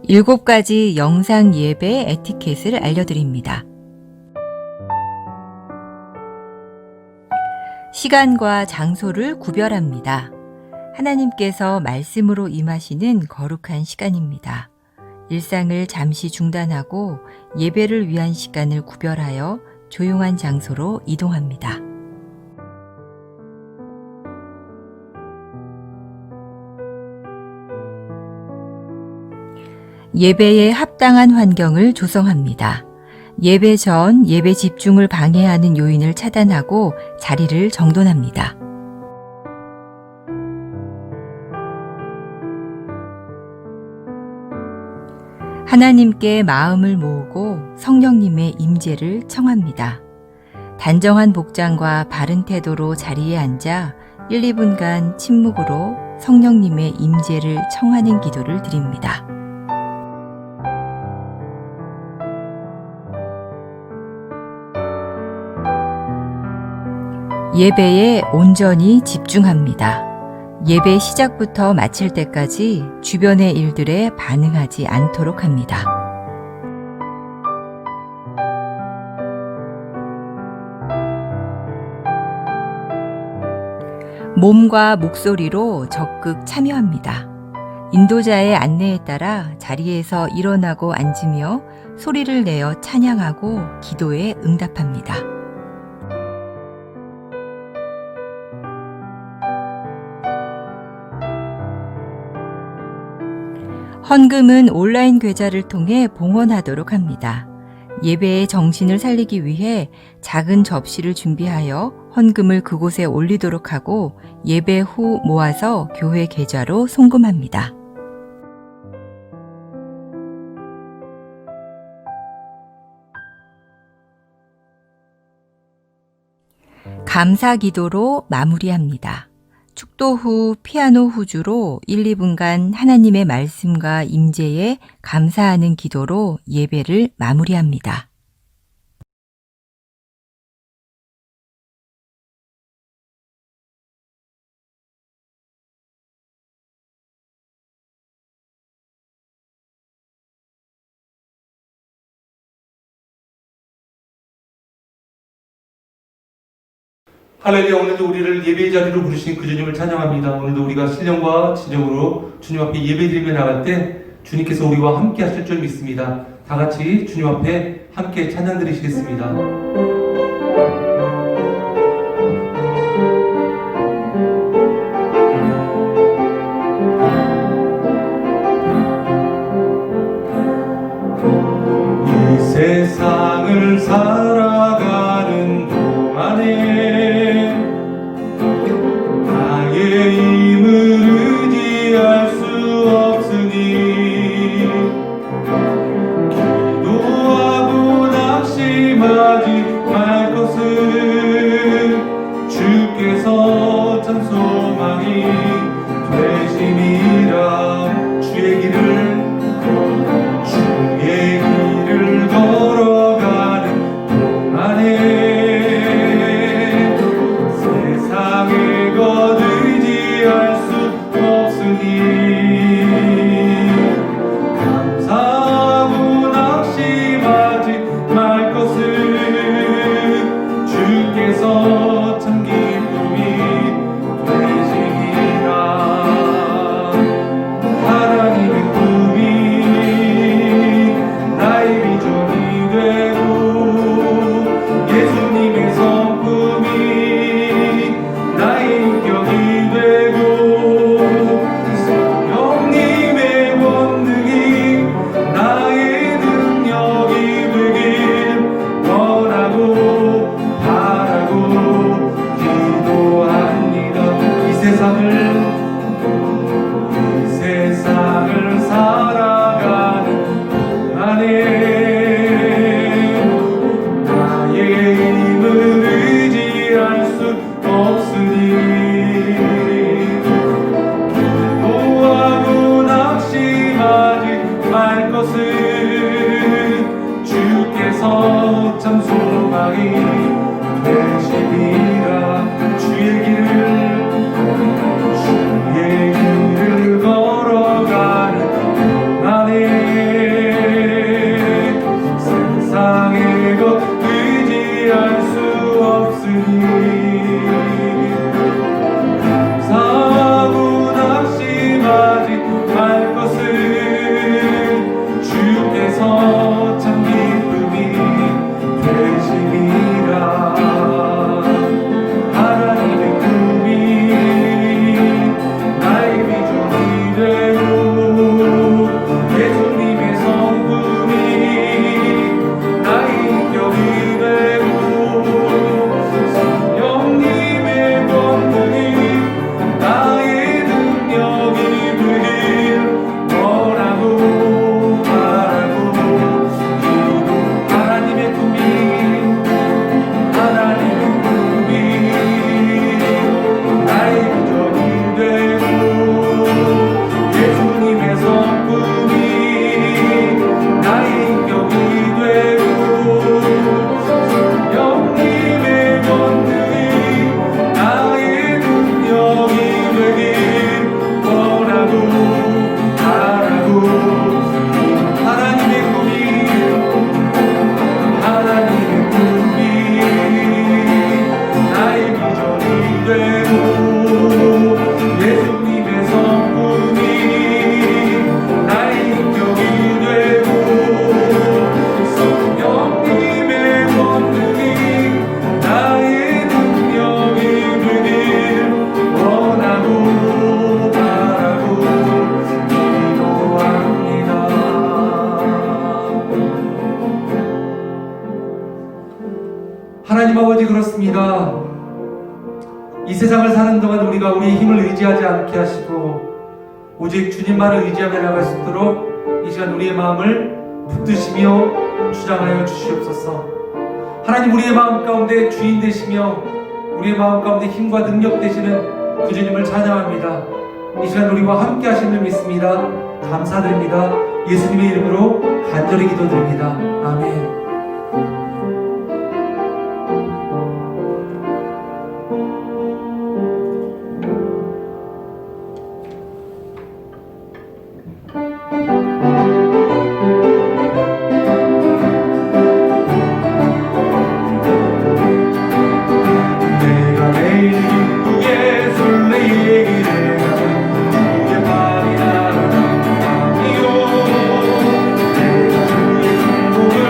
7가지 영상 예배 에티켓을 알려드립니다. 시간과 장소를 구별합니다. 하나님께서 말씀으로 임하시는 거룩한 시간입니다. 일상을 잠시 중단하고 예배를 위한 시간을 구별하여 조용한 장소로 이동합니다. 예배에 합당한 환경을 조성합니다. 예배 전 예배 집중을 방해하는 요인을 차단하고 자리를 정돈합니다. 하나님께 마음을 모으고 성령님의 임재를 청합니다. 단정한 복장과 바른 태도로 자리에 앉아 1, 2분간 침묵으로 성령님의 임재를 청하는 기도를 드립니다. 예배에 온전히 집중합니다. 예배 시작부터 마칠 때까지 주변의 일들에 반응하지 않도록 합니다. 몸과 목소리로 적극 참여합니다. 인도자의 안내에 따라 자리에서 일어나고 앉으며 소리를 내어 찬양하고 기도에 응답합니다. 헌금은 온라인 계좌를 통해 봉헌하도록 합니다. 예배의 정신을 살리기 위해 작은 접시를 준비하여 헌금을 그곳에 올리도록 하고 예배 후 모아서 교회 계좌로 송금합니다. 감사 기도로 마무리합니다. 축도 후 피아노 후주로 1, 2분간 하나님의 말씀과 임재에 감사하는 기도로 예배를 마무리합니다. 할렐루야. 오늘도 우리를 예배의 자리로 부르신 그 주님을 찬양합니다. 오늘도 우리가 신령과 진정으로 주님 앞에 예배드리며 나갈 때 주님께서 우리와 함께 하실 줄 믿습니다. 다 같이 주님 앞에 함께 찬양 드리시겠습니다. 이 세상을 살아가는 동안에 나의 힘을 의지할 수 없으니 기도하고 낙심하지 감사하고 낙심하지 말 것은 주께서 참 기쁨이 되시리라. 하나님의 꿈이 나의 비전이 되고 예수님의 성품이 나의 인격이 되고 성령님의 권능이 나의 능력이 되길 원하고 바라고 기도. 하나님의 꿈이 나의 비전이 되고 예수님의 성품이 나의 인격이 되고 성령님의 권능이 나의 능력이 되길 원하고 바라고. 하나님의 꿈이 나의 비전이 되고 예수님의 성품이 나의 인격이 되고 성령님의 권능이 나의 능력이 되길 원하고 바라고 기도합니다. 하나님 아버지, 그렇습니다. 이 세상을 사는 동안 우리가 우리의 힘을 의지하지 않게 하시고 오직 주님만을 의지하며 나갈 수 있도록 이 시간 우리의 마음을 붙드시며 주장하여 주시옵소서. 하나님, 우리의 마음 가운데 주인 되시며 우리의 마음 가운데 힘과 능력 되시는 그 주님을 찬양합니다. 이 시간 우리와 함께 하심을 믿습니다. 감사드립니다. 예수님의 이름으로 간절히 기도드립니다. 아멘. 내가 매일 기쁘게 설레이기를 주의 발이 나를 감기요. 내가 주의 축복을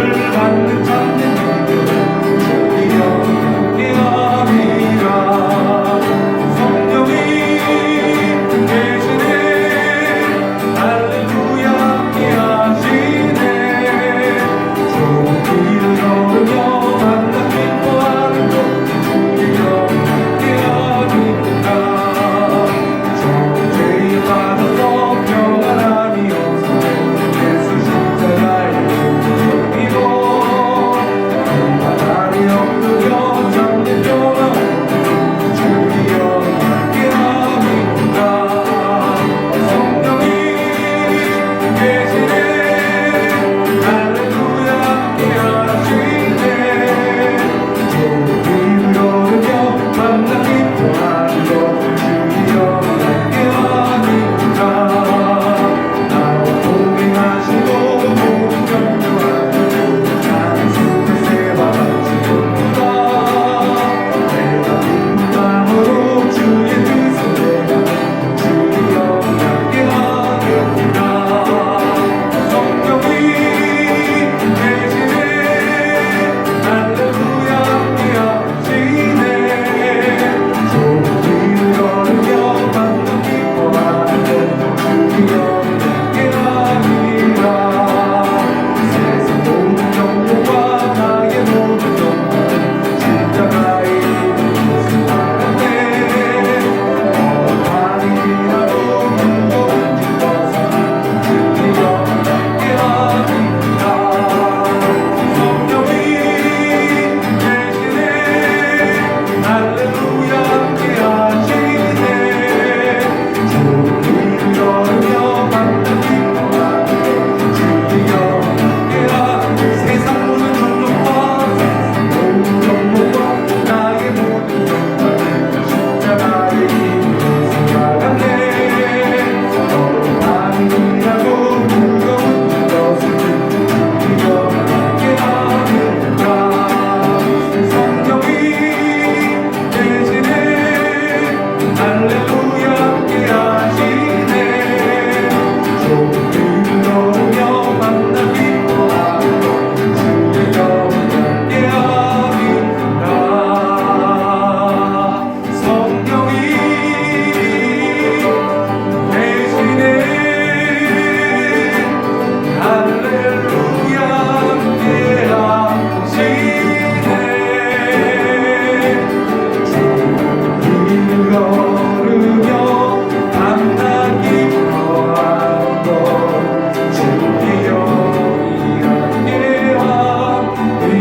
걸으며 감당 기뻐한 것 주기여 이함께 하리라.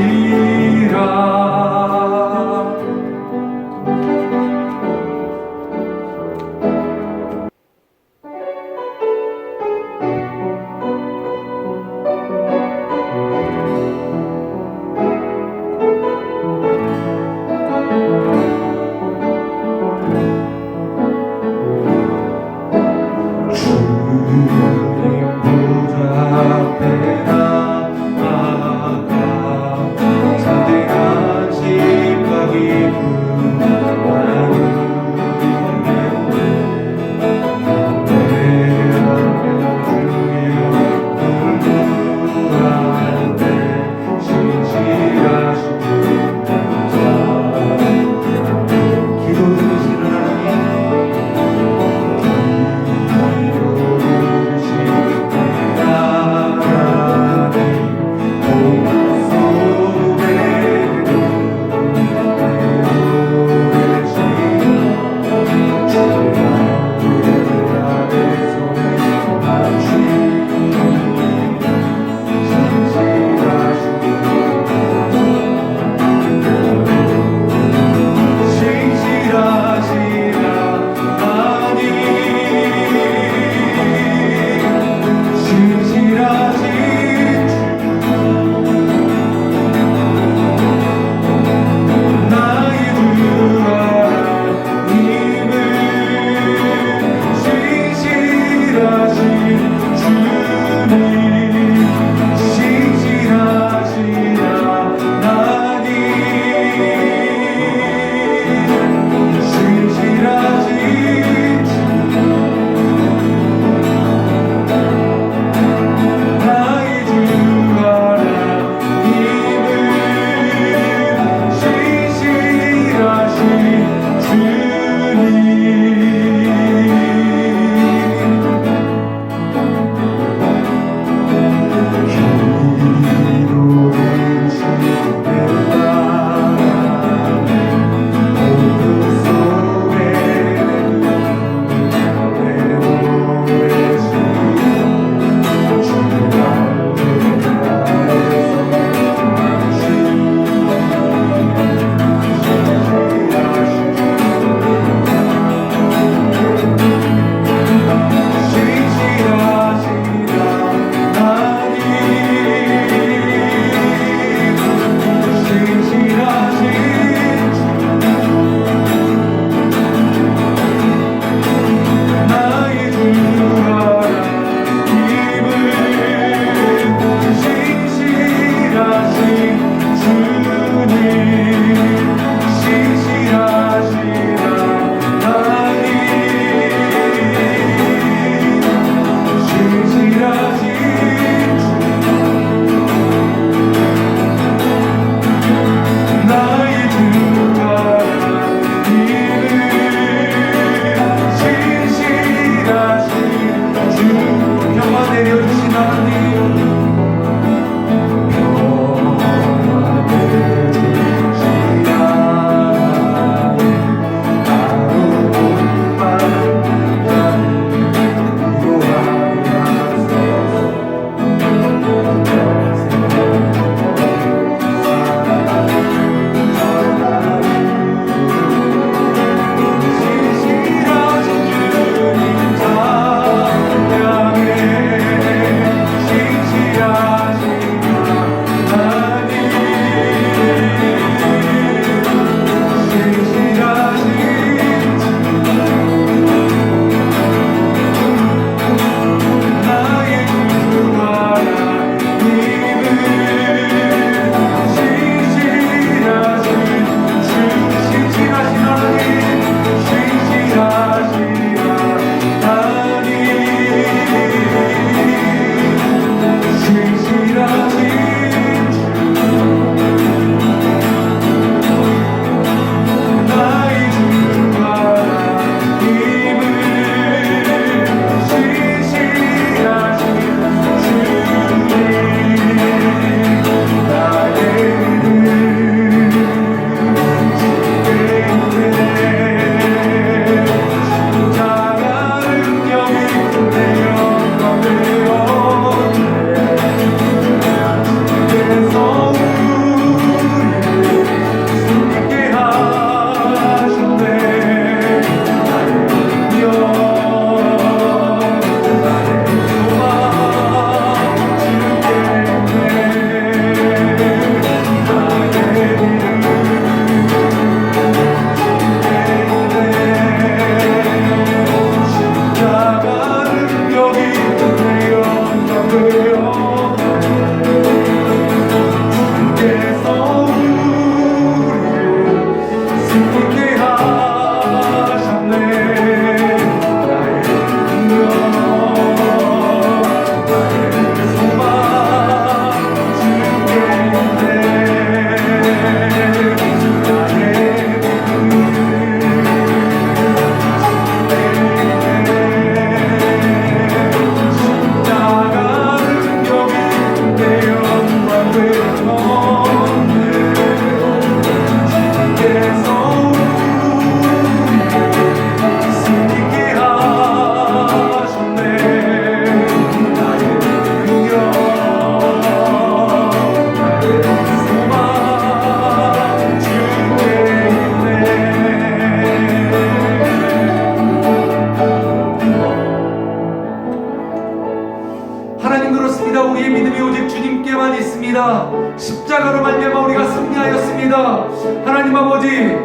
아버지,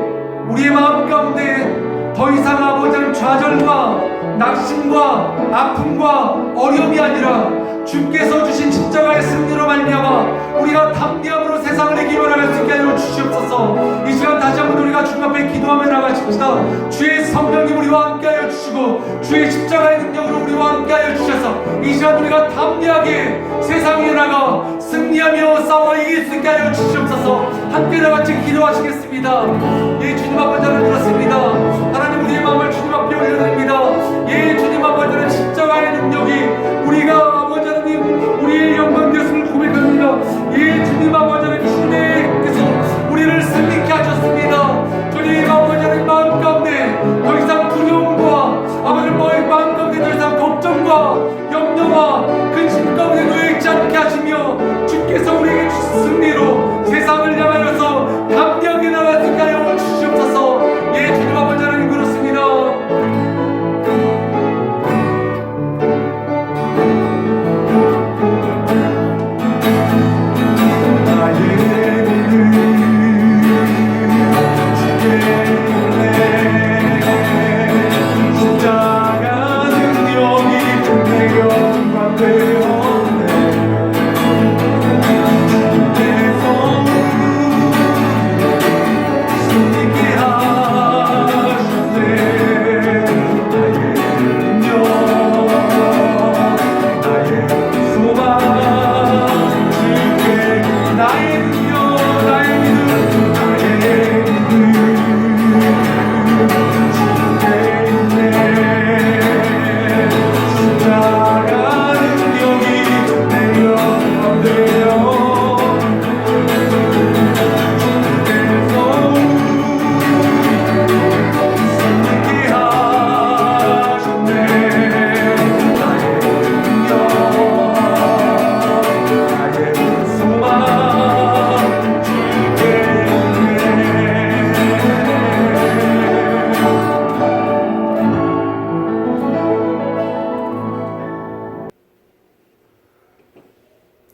우리의 마음 가운데 더 이상 아버지 하나님 좌절과 낙심과 아픔과 어려움이 아니라 주께서 주신 십자가의 승리로 말미암아 우리가 담대함으로 세상을 이기며 나갈 수 있게 하여 주시옵소서. 이 시간 다시 한번 우리가 주님 앞에 기도하며 나가십시다. 주의 성령님 우리와 함께하여 주시고 주의 십자가의 능력으로 우리와 함께하여 주셔서 이 시간 우리가 담대하게 세상에 나가 승리하며 싸워 이길 수 있게 하여 주시옵소서. 함께 나같이 기도하시겠습니다. 예, 주님 아버지 하나님 그렇습니다. 하나님 우리의 마음을 주님 앞에 올려드립니다. 예, 주님 아버지 하나님 십자가의 능력이 우리가 아버지 하나님 우리의 영광 되었음을 고백합니다. 예, 주님 아버지 하나님 주님께서 우리를 승리케 하셨습니다. 주님 아버지 하나님 마음 가운데 더 이상 두려움과 아버지 너의 마음 가운데 더 이상 걱정과 염려와 근심 가운데 놓여 있지 않게 하시며 주께서 우리에게 주신 승리로 세상을 향하여서 담대하게 나갈 수 있게 하여 주시옵소서. 예, 주님 아버지 하나님 그렇습니다.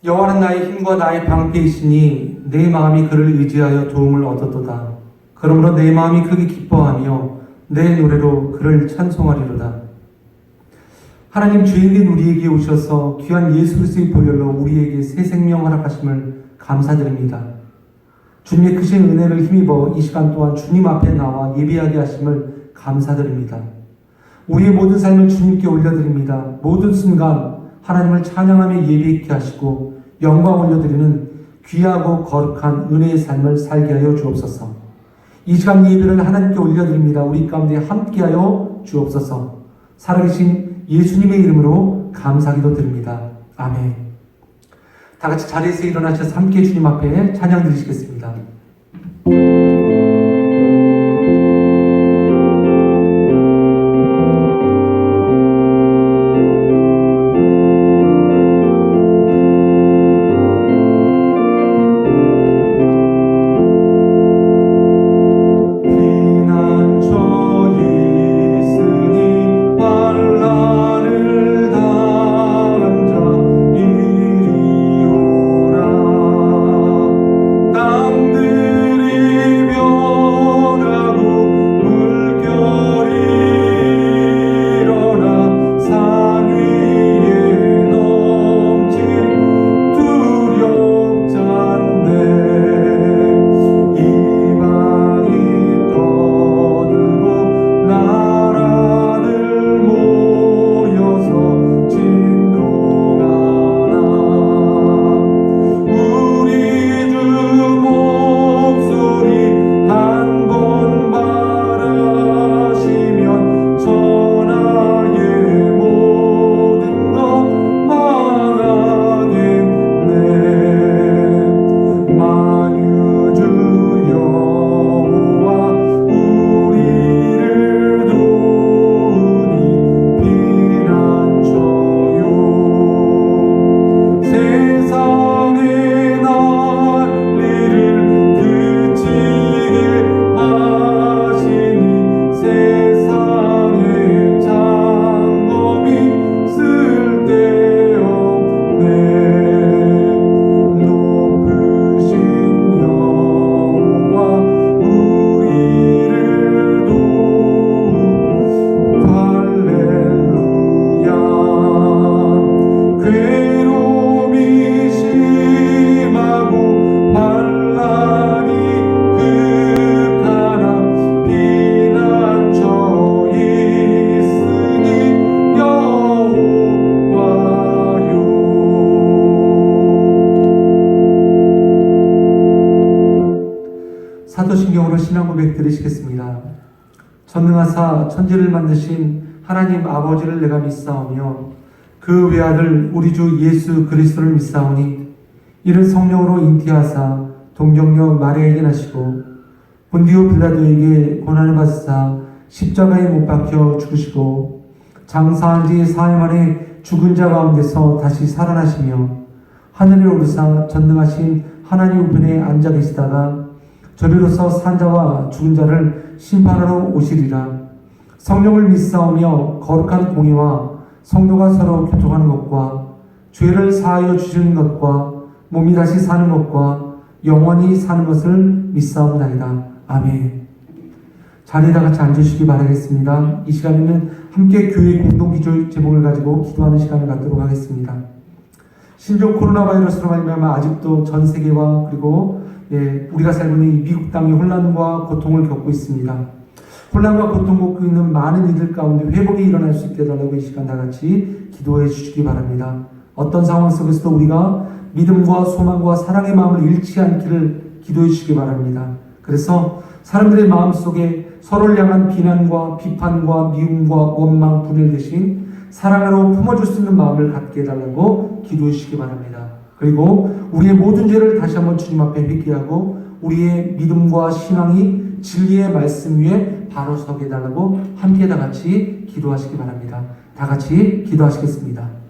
여호와는 나의 힘과 나의 방패이시니 내 마음이 그를 의지하여 도움을 얻었도다. 그러므로 내 마음이 크게 기뻐하며 내 노래로 그를 찬송하리로다. 하나님 주인된 우리에게 오셔서 귀한 예수 그리스도의 보혈로 우리에게 새 생명 허락하심을 감사드립니다. 주님의 크신 은혜를 힘입어 이 시간 동안 주님 앞에 나와 예배하게 하심을 감사드립니다. 우리의 모든 삶을 주님께 올려드립니다. 모든 순간 하나님을 찬양하며 예배있게 하시고 영광 올려드리는 귀하고 거룩한 은혜의 삶을 살게 하여 주옵소서. 이 시간 예배를 하나님께 올려드립니다. 우리 가운데 함께하여 주옵소서. 살아계신 예수님의 이름으로 감사기도 드립니다. 아멘. 다 같이 자리에서 일어나셔서 함께 주님 앞에 찬양 드리시겠습니다. 내 심정으로 신앙 고백 드리시겠습니다. 전능하사 천지를 만드신 하나님 아버지를 내가 믿사오며 그 외아들 우리 주 예수 그리스도를 믿사오니 이를 성령으로 잉태하사 동정녀 마리아에게 나시고 본디오 빌라도에게 고난을 받으사 십자가에 못 박혀 죽으시고 장사한 지 사흘 만에 죽은 자 가운데서 다시 살아나시며 하늘에 오르사 전능하신 하나님 우편에 앉아 계시다가 저리로서 산 자와 죽은 자를 심판하러 오시리라. 성령을 믿사오며 거룩한 공의와 성도가 서로 교통하는 것과 죄를 사하여 주시는 것과 몸이 다시 사는 것과 영원히 사는 것을 믿사옵나이다. 아멘. 자리에다 같이 앉으시기 바라겠습니다. 이 시간에는 함께 교회 공동기도 제목을 가지고 기도하는 시간을 갖도록 하겠습니다. 신종 코로나 바이러스로 말미암아 아직도 전 세계와 그리고 우리가 살고 있는 이 미국 땅이 혼란과 고통을 겪고 있습니다. 혼란과 고통 겪고 있는 많은 이들 가운데 회복이 일어날 수 있게 해달라고 이 시간 다 같이 기도해 주시기 바랍니다. 어떤 상황 속에서도 우리가 믿음과 소망과 사랑의 마음을 잃지 않기를 기도해 주시기 바랍니다. 그래서 사람들의 마음속에 서로를 향한 비난과 비판과 미움과 원망, 분열 대신 사랑으로 품어줄 수 있는 마음을 갖게 해달라고 기도해 주시기 바랍니다. 그리고 우리의 모든 죄를 다시 한번 주님 앞에 회개하고 우리의 믿음과 신앙이 진리의 말씀 위에 바로 서게 해달라고 함께 다 같이 기도하시기 바랍니다. 다 같이 기도하시겠습니다.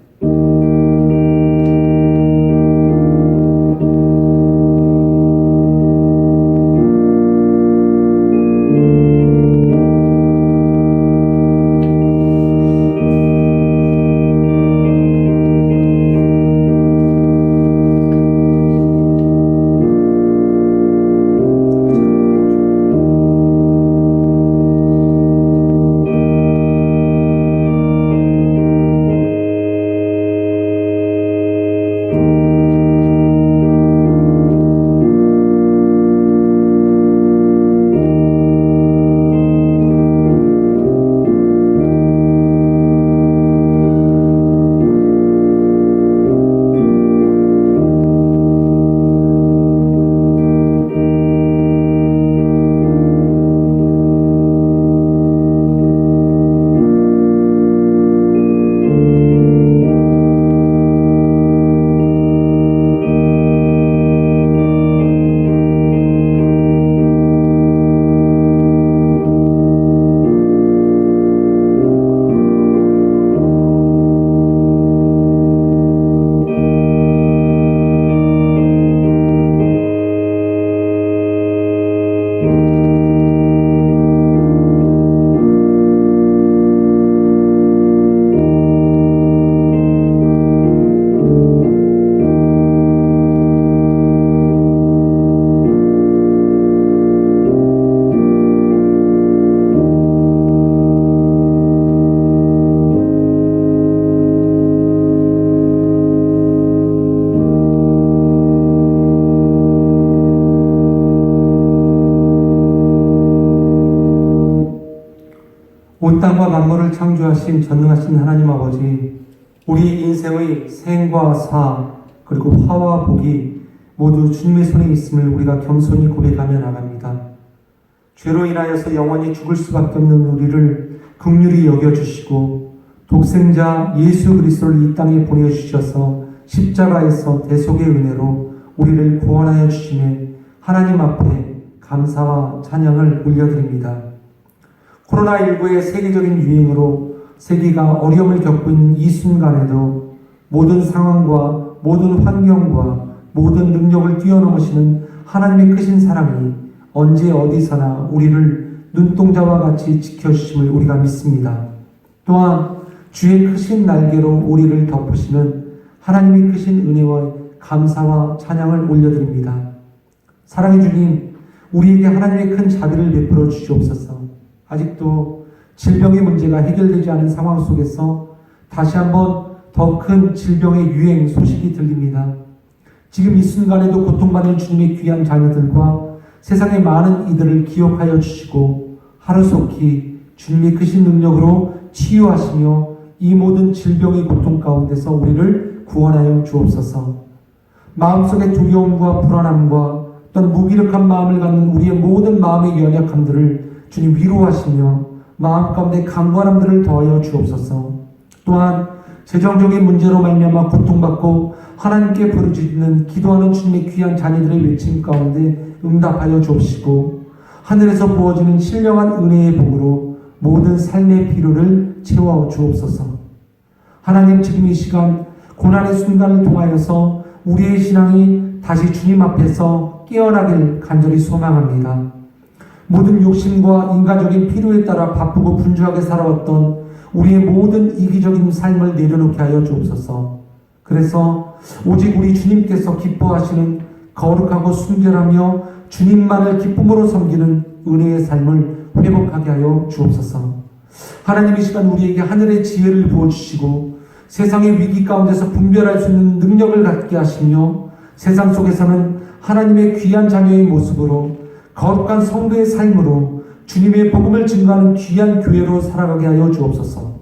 온 땅과 만물을 창조하신 전능하신 하나님 아버지, 우리 인생의 생과 사 그리고 화와 복이 모두 주님의 손에 있음을 우리가 겸손히 고백하며 나갑니다. 죄로 인하여서 영원히 죽을 수밖에 없는 우리를 긍휼히 여겨주시고 독생자 예수 그리스도를 이 땅에 보내주셔서 십자가에서 대속의 은혜로 우리를 구원하여 주심에 하나님 앞에 감사와 찬양을 올려드립니다. 코로나19의 세계적인 유행으로 세계가 어려움을 겪고 있는 이 순간에도 모든 상황과 모든 환경과 모든 능력을 뛰어넘으시는 하나님의 크신 사랑이 언제 어디서나 우리를 눈동자와 같이 지켜주심을 우리가 믿습니다. 또한 주의 크신 날개로 우리를 덮으시는 하나님의 크신 은혜와 감사와 찬양을 올려드립니다. 사랑의 주님, 우리에게 하나님의 큰 자비를 베풀어 주시옵소서. 아직도 질병의 문제가 해결되지 않은 상황 속에서 다시 한번 더 큰 질병의 유행 소식이 들립니다. 지금 이 순간에도 고통받는 주님의 귀한 자녀들과 세상의 많은 이들을 기억하여 주시고 하루속히 주님의 크신 능력으로 치유하시며 이 모든 질병의 고통 가운데서 우리를 구원하여 주옵소서. 마음속의 두려움과 불안함과 또한 무기력한 마음을 갖는 우리의 모든 마음의 연약함들을 주님 위로하시며 마음 가운데 강건함들을 더하여 주옵소서. 또한 재정적인 문제로 말미암아 고통받고 하나님께 부르짖는 기도하는 주님의 귀한 자녀들의 외침 가운데 응답하여 주옵시고 하늘에서 부어지는 신령한 은혜의 복으로 모든 삶의 필요를 채워 주옵소서. 하나님, 지금 이 시간 고난의 순간을 통하여서 우리의 신앙이 다시 주님 앞에서 깨어나길 간절히 소망합니다. 모든 욕심과 인간적인 필요에 따라 바쁘고 분주하게 살아왔던 우리의 모든 이기적인 삶을 내려놓게 하여 주옵소서. 그래서 오직 우리 주님께서 기뻐하시는 거룩하고 순결하며 주님만을 기쁨으로 섬기는 은혜의 삶을 회복하게 하여 주옵소서. 하나님, 이 시간 우리에게 하늘의 지혜를 부어주시고 세상의 위기 가운데서 분별할 수 있는 능력을 갖게 하시며 세상 속에서는 하나님의 귀한 자녀의 모습으로 거룩한 성도의 삶으로 주님의 복음을 증거하는 귀한 교회로 살아가게 하여 주옵소서.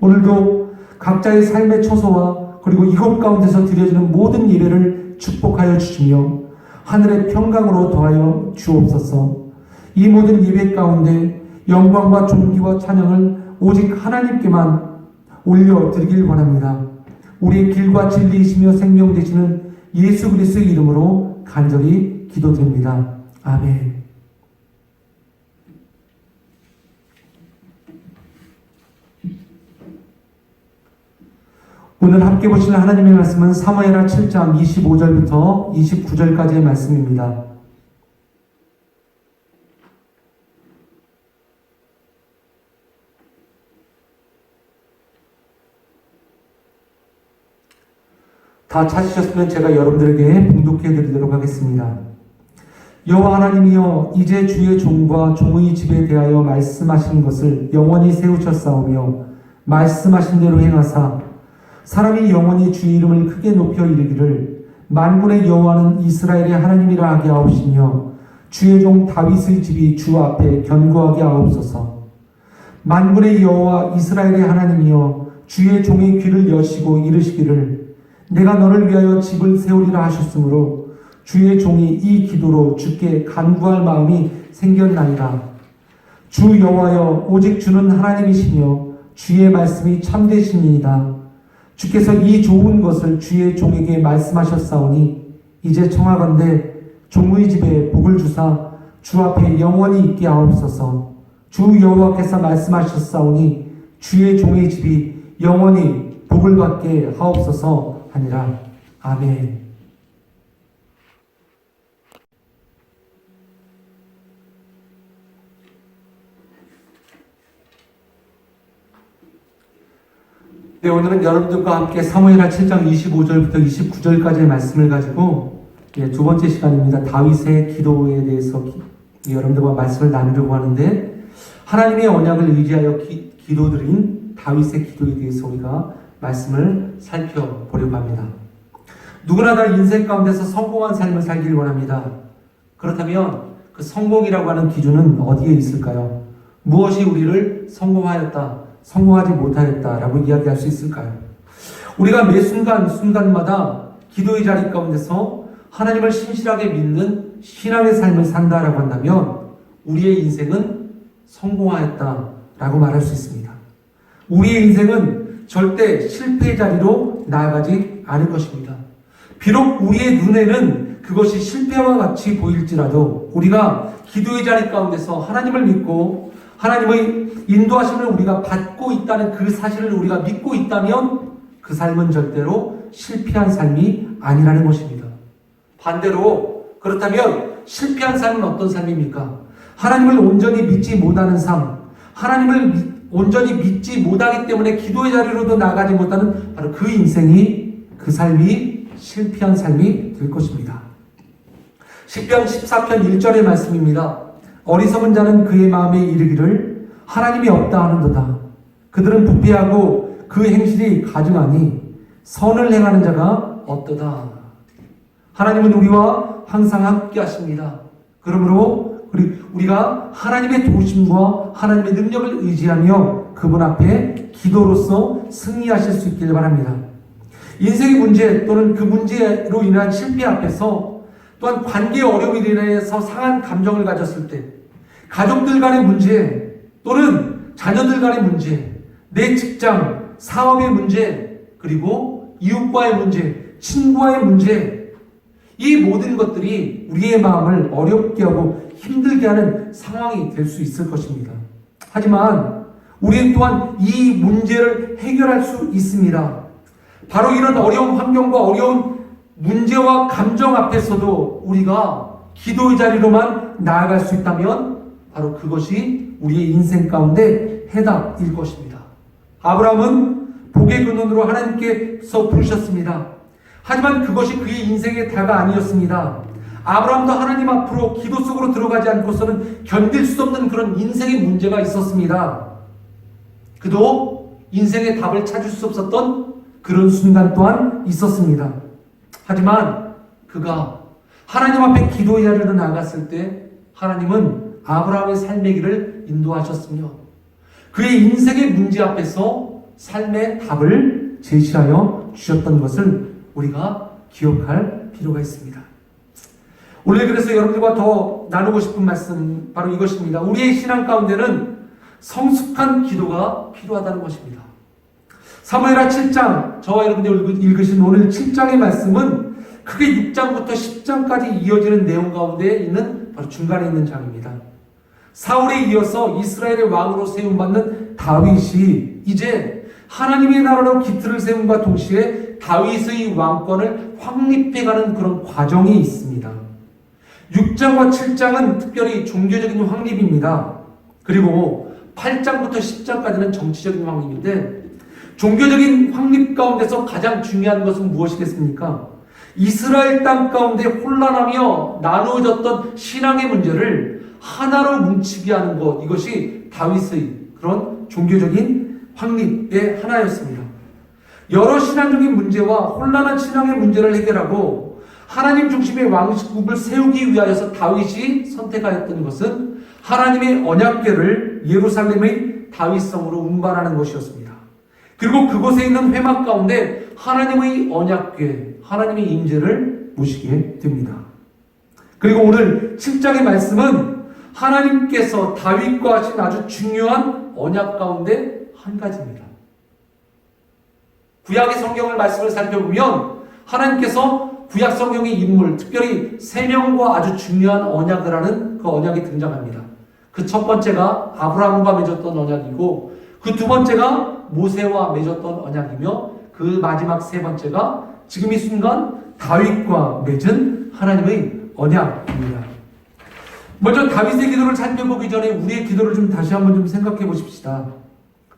오늘도 각자의 삶의 처소와 그리고 이곳 가운데서 드려지는 모든 예배를 축복하여 주시며 하늘의 평강으로 더하여 주옵소서. 이 모든 예배 가운데 영광과 존귀와 찬양을 오직 하나님께만 올려드리길 원합니다. 우리의 길과 진리이시며 생명 되시는 예수 그리스도의 이름으로 간절히 기도드립니다. 아멘. 오늘 함께 보실 하나님의 말씀은 사무엘하 7장 25절부터 29절까지의 말씀입니다. 다 찾으셨으면 제가 여러분들에게 봉독해 드리도록 하겠습니다. 여호와 하나님이여, 이제 주의 종과 종의 집에 대하여 말씀하신 것을 영원히 세우셨사오며 말씀하신 대로 행하사 사람이 영원히 주의 이름을 크게 높여 이르기를 만군의 여호와는 이스라엘의 하나님이라 하게 하옵시며 주의 종 다윗의 집이 주 앞에 견고하게 하옵소서. 만군의 여호와 이스라엘의 하나님이여, 주의 종의 귀를 여시고 이르시기를 내가 너를 위하여 집을 세우리라 하셨으므로 주의 종이 이 기도로 주께 간구할 마음이 생겼나이다. 주 여호와여, 오직 주는 하나님이시며 주의 말씀이 참되시니이다. 주께서 이 좋은 것을 주의 종에게 말씀하셨사오니 이제 청하건대 종의 집에 복을 주사 주 앞에 영원히 있게 하옵소서. 주 여호와께서 말씀하셨사오니 주의 종의 집이 영원히 복을 받게 하옵소서 하니라. 아멘. 네, 오늘은 여러분들과 함께 사무엘하 7장 25절부터 29절까지의 말씀을 가지고 두 번째 시간입니다. 다윗의 기도에 대해서 여러분들과 말씀을 나누려고 하는데, 하나님의 언약을 의지하여 기도드린 다윗의 기도에 대해서 우리가 말씀을 살펴보려고 합니다. 누구나 다 인생 가운데서 성공한 삶을 살기를 원합니다. 그렇다면 그 성공이라고 하는 기준은 어디에 있을까요? 무엇이 우리를 성공하였다, 성공하지 못하였다라고 이야기할 수 있을까요? 우리가 매 순간마다 기도의 자리 가운데서 하나님을 신실하게 믿는 신앙의 삶을 산다라고 한다면 우리의 인생은 성공하였다라고 말할 수 있습니다. 우리의 인생은 절대 실패의 자리로 나아가지 않을 것입니다. 비록 우리의 눈에는 그것이 실패와 같이 보일지라도 우리가 기도의 자리 가운데서 하나님을 믿고 하나님의 인도하심을 우리가 받고 있다는 그 사실을 우리가 믿고 있다면 그 삶은 절대로 실패한 삶이 아니라는 것입니다. 반대로 그렇다면 실패한 삶은 어떤 삶입니까? 하나님을 온전히 믿지 못하는 삶, 하나님을 온전히 믿지 못하기 때문에 기도의 자리로도 나가지 못하는 바로 그 인생이, 그 삶이 실패한 삶이 될 것입니다. 시편 14편 1절의 말씀입니다. 어리석은 자는 그의 마음에 이르기를 하나님이 없다 하는도다. 그들은 부패하고 그 행실이 가증하니 선을 행하는 자가 없도다. 하나님은 우리와 항상 함께 하십니다. 그러므로 우리가 하나님의 도우심과 하나님의 능력을 의지하며 그분 앞에 기도로서 승리하실 수 있기를 바랍니다. 인생의 문제 또는 그 문제로 인한 실패 앞에서 또한 관계 어려움으로 인해서 상한 감정을 가졌을 때, 가족들 간의 문제 또는 자녀들 간의 문제, 내 직장, 사업의 문제, 그리고 이웃과의 문제, 친구와의 문제, 이 모든 것들이 우리의 마음을 어렵게 하고 힘들게 하는 상황이 될 수 있을 것입니다. 하지만 우리는 또한 이 문제를 해결할 수 있습니다. 바로 이런 어려운 환경과 어려운 문제와 감정 앞에서도 우리가 기도의 자리로만 나아갈 수 있다면 바로 그것이 우리의 인생 가운데 해답일 것입니다. 아브라함은 복의 근원으로 하나님께서 부르셨습니다. 하지만 그것이 그의 인생의 다가 아니었습니다. 아브라함도 하나님 앞으로 기도 속으로 들어가지 않고서는 견딜 수 없는 그런 인생의 문제가 있었습니다. 그도 인생의 답을 찾을 수 없었던 그런 순간 또한 있었습니다. 하지만 그가 하나님 앞에 기도의 자리로 나갔을 때 하나님은 아브라함의 삶의 길을 인도하셨으며 그의 인생의 문제 앞에서 삶의 답을 제시하여 주셨던 것을 우리가 기억할 필요가 있습니다. 오늘 그래서 여러분들과 더 나누고 싶은 말씀 바로 이것입니다. 우리의 신앙 가운데는 성숙한 기도가 필요하다는 것입니다. 사무엘하 7장, 저와 여러분들이 읽으신 오늘 7장의 말씀은 크게 6장부터 10장까지 이어지는 내용 가운데 있는 바로 중간에 있는 장입니다. 사울에 이어서 이스라엘의 왕으로 세움받는 다윗이 이제 하나님의 나라로 기틀을 세움과 동시에 다윗의 왕권을 확립해가는 그런 과정이 있습니다. 6장과 7장은 특별히 종교적인 확립입니다. 그리고 8장부터 10장까지는 정치적인 확립인데 종교적인 확립 가운데서 가장 중요한 것은 무엇이겠습니까? 이스라엘 땅 가운데 혼란하며 나누어졌던 신앙의 문제를 하나로 뭉치게 하는 것, 이것이 다윗의 그런 종교적인 확립의 하나였습니다. 여러 신앙적인 문제와 혼란한 신앙의 문제를 해결하고 하나님 중심의 왕국을 세우기 위하여서 다윗이 선택하였던 것은 하나님의 언약궤를 예루살렘의 다윗성으로 운반하는 것이었습니다. 그리고 그곳에 있는 회막 가운데 하나님의 언약궤, 하나님의 임재를 모시게 됩니다. 그리고 오늘 7장의 말씀은 하나님께서 다윗과 하신 아주 중요한 언약 가운데 한 가지입니다. 구약의 성경을 말씀을 살펴보면 하나님께서 구약 성경의 인물, 특별히 3명과 아주 중요한 언약을 하는 그 언약이 등장합니다. 그 첫 번째가 아브라함과 맺었던 언약이고 그 두 번째가 모세와 맺었던 언약이며 그 마지막 세 번째가 지금 이 순간 다윗과 맺은 하나님의 언약입니다. 먼저 다윗의 기도를 살펴보기 전에 우리의 기도를 좀 다시 한번 좀 생각해 보십시다.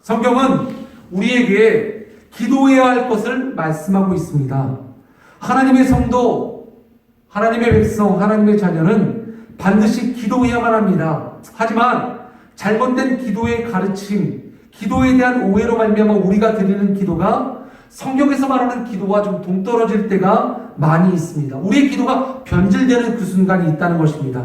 성경은 우리에게 기도해야 할 것을 말씀하고 있습니다. 하나님의 성도, 하나님의 백성, 하나님의 자녀는 반드시 기도해야만 합니다. 하지만 잘못된 기도의 가르침, 기도에 대한 오해로 말미암아 우리가 드리는 기도가 성경에서 말하는 기도와 좀 동떨어질 때가 많이 있습니다. 우리의 기도가 변질되는 그 순간이 있다는 것입니다.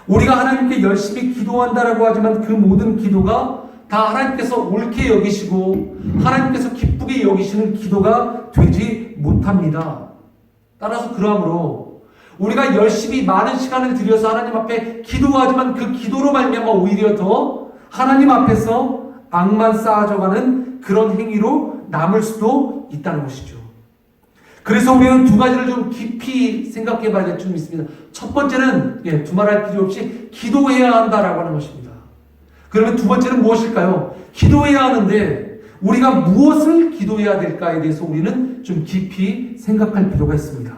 우리가 하나님께 열심히 기도한다라고 하지만 그 모든 기도가 다 하나님께서 옳게 여기시고 하나님께서 기쁘게 여기시는 기도가 되지 못합니다. 따라서 그러므로 우리가 열심히 많은 시간을 들여서 하나님 앞에 기도하지만 그 기도로 말미암아 오히려 더 하나님 앞에서 악만 쌓아져가는 그런 행위로 남을 수도 있다는 것이죠. 그래서 우리는 두 가지를 좀 깊이 생각해 봐야 될 줄 믿습니다. 첫 번째는 두말할 필요 없이 기도해야 한다라고 하는 것입니다. 그러면 두 번째는 무엇일까요? 기도해야 하는데 우리가 무엇을 기도해야 될까에 대해서 우리는 좀 깊이 생각할 필요가 있습니다.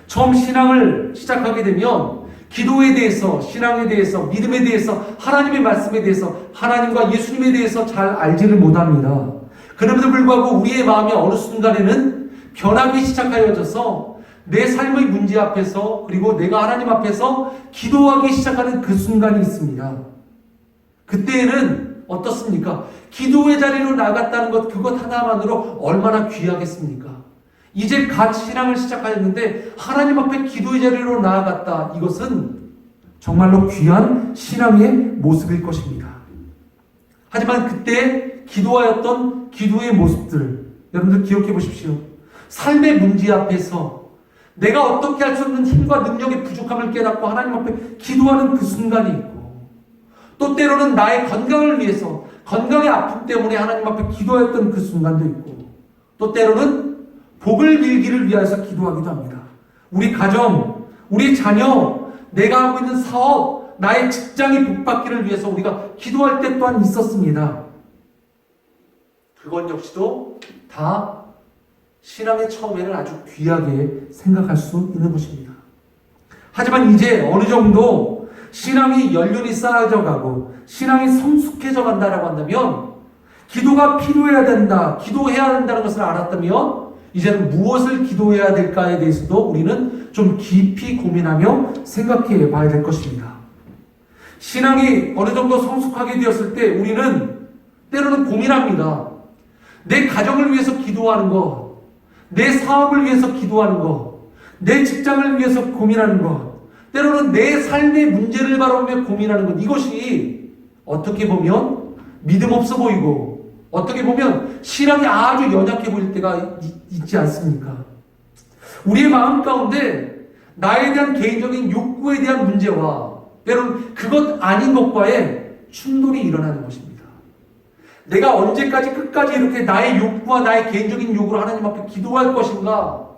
처음 신앙을 시작하게 되면 기도에 대해서, 신앙에 대해서, 믿음에 대해서, 하나님의 말씀에 대해서, 하나님과 예수님에 대해서 잘 알지를 못합니다. 그럼에도 불구하고 우리의 마음이 어느 순간에는 변하기 시작하여져서 내 삶의 문제 앞에서 그리고 내가 하나님 앞에서 기도하기 시작하는 그 순간이 있습니다. 그때에는 어떻습니까? 기도의 자리로 나갔다는 것, 그것 하나만으로 얼마나 귀하겠습니까? 이제 갓 신앙을 시작하였는데 하나님 앞에 기도의 자리로 나아갔다. 이것은 정말로 귀한 신앙의 모습일 것입니다. 하지만 그때 기도하였던 기도의 모습들, 여러분들 기억해 보십시오. 삶의 문제 앞에서 내가 어떻게 할 수 없는 힘과 능력의 부족함을 깨닫고 하나님 앞에 기도하는 그 순간이 있고, 또 때로는 나의 건강을 위해서 건강의 아픔 때문에 하나님 앞에 기도했던 그 순간도 있고, 또 때로는 복을 빌기를 위해서 기도하기도 합니다. 우리 가정, 우리 자녀, 내가 하고 있는 사업, 나의 직장이 복받기를 위해서 우리가 기도할 때 또한 있었습니다. 그건 역시도 다 신앙의 처음에는 아주 귀하게 생각할 수 있는 것입니다. 하지만 이제 어느 정도 신앙이 연륜이 쌓여져 가고 신앙이 성숙해져 간다라고 한다면, 기도가 필요해야 된다, 기도해야 된다는 것을 알았다면 이제는 무엇을 기도해야 될까에 대해서도 우리는 좀 깊이 고민하며 생각해 봐야 될 것입니다. 신앙이 어느 정도 성숙하게 되었을 때 우리는 때로는 고민합니다. 내 가정을 위해서 기도하는 것, 내 사업을 위해서 기도하는 것, 내 직장을 위해서 고민하는 것, 때로는 내 삶의 문제를 바라보며 고민하는 것, 이것이 어떻게 보면 믿음 없어 보이고 어떻게 보면 신앙이 아주 연약해 보일 때가 있지 않습니까? 우리의 마음 가운데 나에 대한 개인적인 욕구에 대한 문제와 때로는 그것 아닌 것과의 충돌이 일어나는 것입니다. 내가 언제까지 끝까지 이렇게 나의 욕구와 나의 개인적인 욕구를 하나님 앞에 기도할 것인가?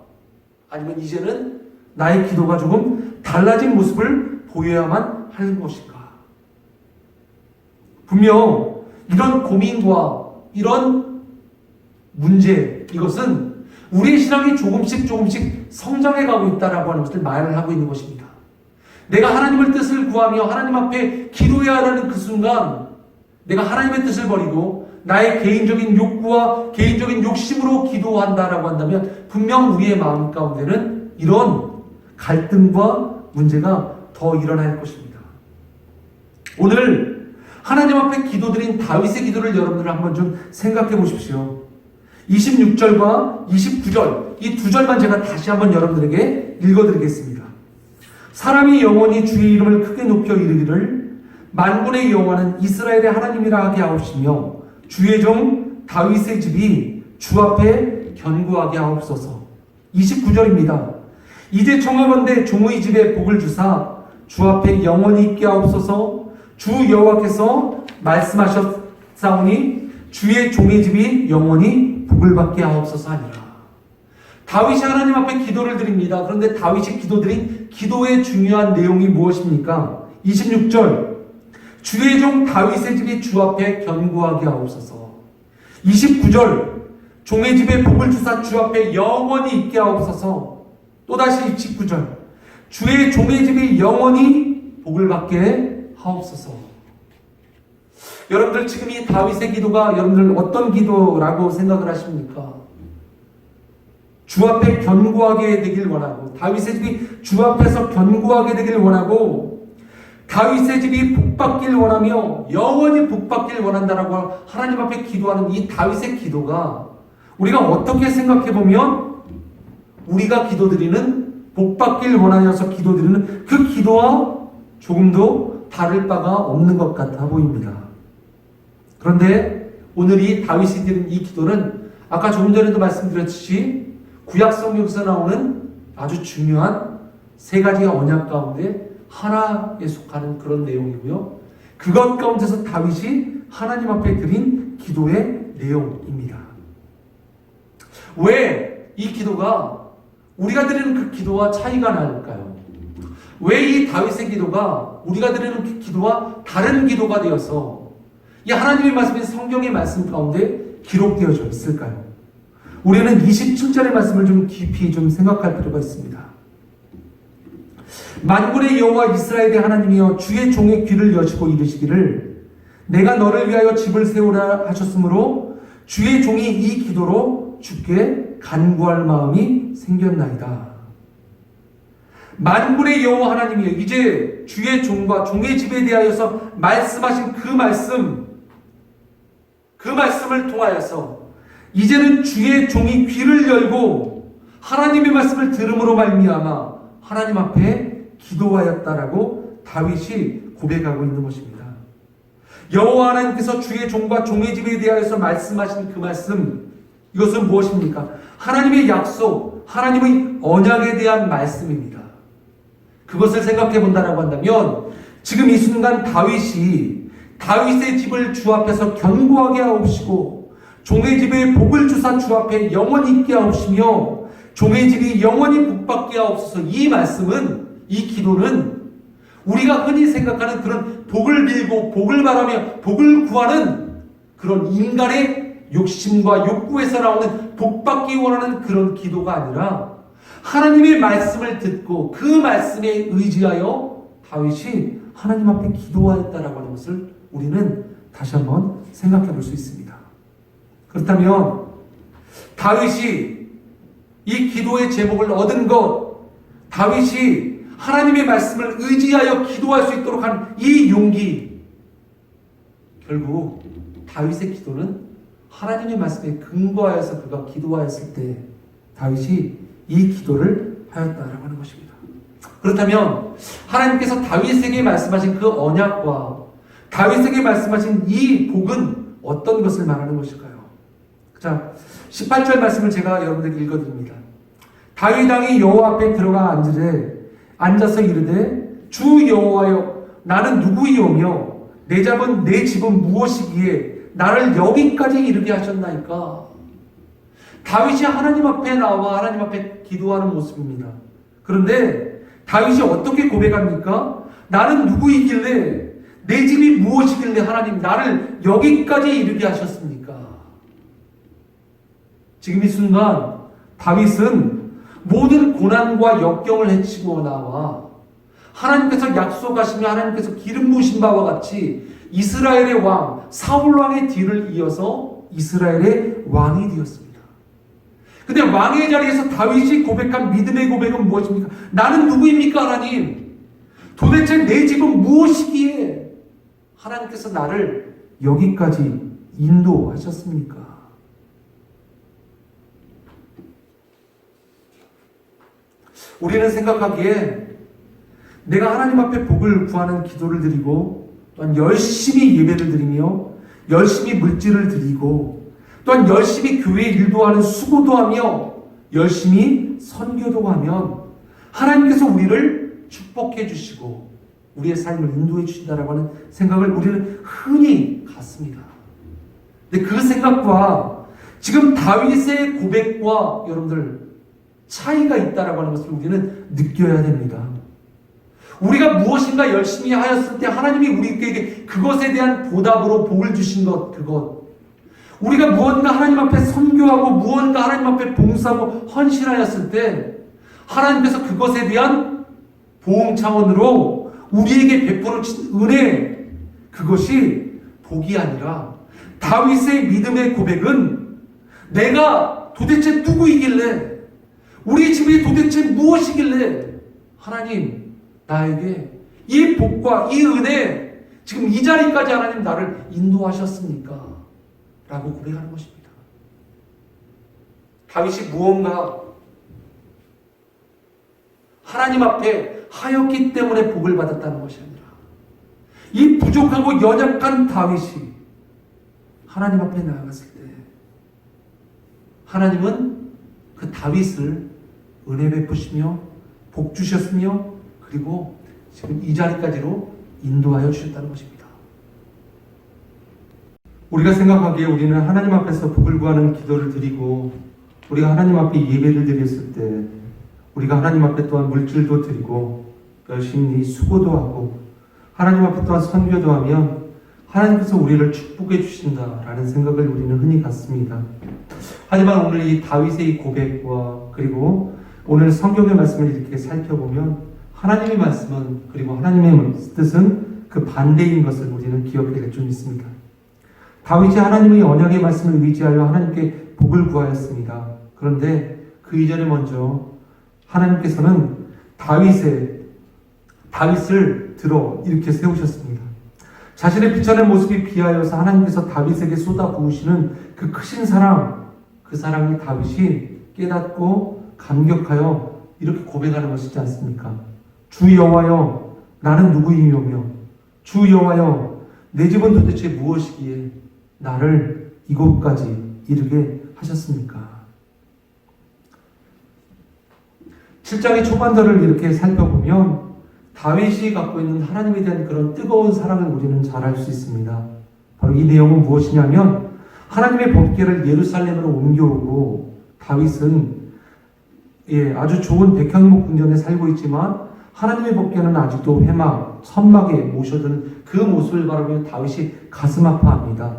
아니면 이제는 나의 기도가 조금 달라진 모습을 보여야만 하는 것인가? 분명 이런 고민과 이런 문제, 이것은 우리의 신앙이 조금씩 성장해 가고 있다라고 하는 것을 말을 하고 있는 것입니다. 내가 하나님의 뜻을 구하며 하나님 앞에 기도해야 하는 그 순간, 내가 하나님의 뜻을 버리고 나의 개인적인 욕구와 개인적인 욕심으로 기도한다라고 한다면 분명 우리의 마음 가운데는 이런 갈등과 문제가 더 일어날 것입니다. 오늘 하나님 앞에 기도드린 다윗의 기도를 여러분들 한번 좀 생각해 보십시오. 26절과 29절, 이 두 절만 제가 다시 한번 여러분들에게 읽어드리겠습니다. 사람이 영원히 주의 이름을 크게 높여 이르기를 만군의 여호와는 이스라엘의 하나님이라 하게 하옵시며 주의 종 다윗의 집이 주 앞에 견고하게 하옵소서. 29절입니다. 이제 청하건대 종의 집에 복을 주사 주 앞에 영원히 있게 하옵소서. 주 여호와께서 말씀하셨사오니 주의 종의 집이 영원히 복을 받게 하옵소서 하니라. 다윗이 하나님 앞에 기도를 드립니다. 그런데 다윗이 기도드린 기도의 중요한 내용이 무엇입니까? 26절, 주의 종 다윗의 집이 주 앞에 견고하게 하옵소서. 29절, 종의 집에 복을 주사 주 앞에 영원히 있게 하옵소서. 또다시 29절, 주의 종의 집이 영원히 복을 받게 하옵소서. 여러분들 지금 이 다윗의 기도가 여러분들 어떤 기도라고 생각을 하십니까? 주 앞에 견고하게 되길 원하고, 다윗의 집이 주 앞에서 견고하게 되길 원하고, 다윗의 집이 복받길 원하며 영원히 복받길 원한다라고 하나님 앞에 기도하는 이 다윗의 기도가 우리가 어떻게 생각해 보면 우리가 기도드리는 복받길 원하여서 기도드리는 그 기도와 조금도 다를 바가 없는 것 같아 보입니다. 그런데 오늘 이 다윗이 드린 이 기도는 아까 조금 전에도 말씀드렸듯이 구약 성경에서 나오는 아주 중요한 세 가지 언약 가운데 하나에 속하는 그런 내용이고요. 그것 가운데서 다윗이 하나님 앞에 드린 기도의 내용입니다. 왜 이 기도가 우리가 드리는 그 기도와 차이가 날까요? 왜 이 다윗의 기도가 우리가 드리는 그 기도와 다른 기도가 되어서 이 하나님의 말씀이 성경의 말씀 가운데 기록되어져 있을까요? 우리는 27절의 말씀을 좀 깊이 좀 생각할 필요가 있습니다. 만군의 여호와 이스라엘의 하나님이여 주의 종의 귀를 여시고 이르시기를 내가 너를 위하여 집을 세우라 하셨으므로 주의 종이 이 기도로 주께 간구할 마음이 생겼나이다. 만군의 여호와 하나님이여, 이제 주의 종과 종의 집에 대하여서 말씀하신 그 말씀을 통하여서 이제는 주의 종이 귀를 열고 하나님의 말씀을 들음으로 말미암아 하나님 앞에 기도하였다라고 다윗이 고백하고 있는 것입니다. 여호와 하나님께서 주의 종과 종의 집에 대하여서 말씀하신 그 말씀, 이것은 무엇입니까? 하나님의 약속, 하나님의 언약에 대한 말씀입니다. 그것을 생각해 본다라고 한다면 지금 이 순간 다윗의 집을 주 앞에서 견고하게 하옵시고 종의 집에 복을 주사 주 앞에 영원히 있게 하옵시며 종의 집이 영원히 복받게 하옵소서. 이 말씀은, 이 기도는 우리가 흔히 생각하는 그런 복을 빌고 복을 바라며 복을 구하는 그런 인간의 욕심과 욕구에서 나오는 복받기 원하는 그런 기도가 아니라 하나님의 말씀을 듣고 그 말씀에 의지하여 다윗이 하나님 앞에 기도하였다라고 하는 것을 우리는 다시 한번 생각해 볼 수 있습니다. 그렇다면 다윗이 이 기도의 제목을 얻은 것, 다윗이 하나님의 말씀을 의지하여 기도할 수 있도록 한 이 용기, 결국 다윗의 기도는 하나님의 말씀에 근거하여서 그가 기도하였을 때 다윗이 이 기도를 하였다라고 하는 것입니다. 그렇다면 하나님께서 다윗에게 말씀하신 그 언약과 다윗에게 말씀하신 이 복은 어떤 것을 말하는 것일까요? 자, 18절 말씀을 제가 여러분들에게 읽어드립니다. 다윗 왕이 여호와 앞에 들어가 앉아서 이르되 주 여호와여 나는 누구이오며 내 집은 무엇이기에 나를 여기까지 이르게 하셨나이까. 다윗이 하나님 앞에 나와 하나님 앞에 기도하는 모습입니다. 그런데 다윗이 어떻게 고백합니까? 나는 누구이길래 내 집이 무엇이길래 하나님 나를 여기까지 이르게 하셨습니까? 지금 이 순간 다윗은 모든 고난과 역경을 헤치고 나와 하나님께서 약속하시며 하나님께서 기름 부으신 바와 같이 이스라엘의 왕 사울 왕의 뒤를 이어서 이스라엘의 왕이 되었습니다. 근데 왕의 자리에서 다윗이 고백한 믿음의 고백은 무엇입니까? 나는 누구입니까 하나님? 도대체 내 집은 무엇이기에 하나님께서 나를 여기까지 인도하셨습니까? 우리는 생각하기에 내가 하나님 앞에 복을 구하는 기도를 드리고 또한 열심히 예배를 드리며 열심히 물질을 드리고 또한 열심히 교회 일도 하는 수고도 하며 열심히 선교도 하면 하나님께서 우리를 축복해 주시고 우리의 삶을 인도해 주신다라고 하는 생각을 우리는 흔히 갖습니다. 근데 그 생각과 지금 다윗의 고백과 여러분들 차이가 있다라고 하는 것을 우리는 느껴야 됩니다. 우리가 무엇인가 열심히 하였을 때 하나님이 우리에게 그것에 대한 보답으로 복을 주신 그것. 우리가 무언가 하나님 앞에 선교하고 무언가 하나님 앞에 봉사하고 헌신하였을 때 하나님께서 그것에 대한 보응 차원으로 우리에게 베풀어 주신 은혜, 그것이 복이 아니라 다윗의 믿음의 고백은 내가 도대체 누구이길래 우리 집이 도대체 무엇이길래 하나님 나에게 이 복과 이 은혜 지금 이 자리까지 하나님 나를 인도하셨습니까? 라고 고백하는 것입니다. 다윗이 무언가 하나님 앞에 하였기 때문에 복을 받았다는 것이 아니라 이 부족하고 연약한 다윗이 하나님 앞에 나아갔을 때 하나님은 그 다윗을 은혜 베푸시며 복 주셨으며 그리고 지금 이 자리까지로 인도하여 주셨다는 것입니다. 우리가 생각하기에 우리는 하나님 앞에서 복을 구하는 기도를 드리고 우리가 하나님 앞에 예배를 드렸을 때 우리가 하나님 앞에 또한 물질도 드리고 열심히 수고도 하고 하나님 앞에 또한 선교도 하면 하나님께서 우리를 축복해 주신다라는 생각을 우리는 흔히 갖습니다. 하지만 오늘 이 다윗의 이 고백과 그리고 오늘 성경의 말씀을 이렇게 살펴보면 하나님의 말씀은 그리고 하나님의 뜻은 그 반대인 것을 우리는 기억해야 될 줄 믿습니다. 다윗이 하나님의 언약의 말씀을 의지하여 하나님께 복을 구하였습니다. 그런데 그 이전에 먼저 하나님께서는 다윗을 들어 이렇게 세우셨습니다. 자신의 비천한 모습이 비하여서 하나님께서 다윗에게 쏟아 부으시는 그 크신 사랑, 그 사랑이 다윗이 깨닫고 감격하여 이렇게 고백하는 것이지 않습니까? 주 여호와여 나는 누구이오며 주 여호와여 내 집은 도대체 무엇이기에 나를 이곳까지 이르게 하셨습니까? 7장의 초반절을 이렇게 살펴보면 다윗이 갖고 있는 하나님에 대한 그런 뜨거운 사랑을 우리는 잘 알 수 있습니다. 바로 이 내용은 무엇이냐면 하나님의 법궤를 예루살렘으로 옮겨오고 다윗은 아주 좋은 백향목 궁전에 살고 있지만 하나님의 법궤는 아직도 회막, 천막에 모셔둔 그 모습을 바라보며 다윗이 가슴 아파합니다.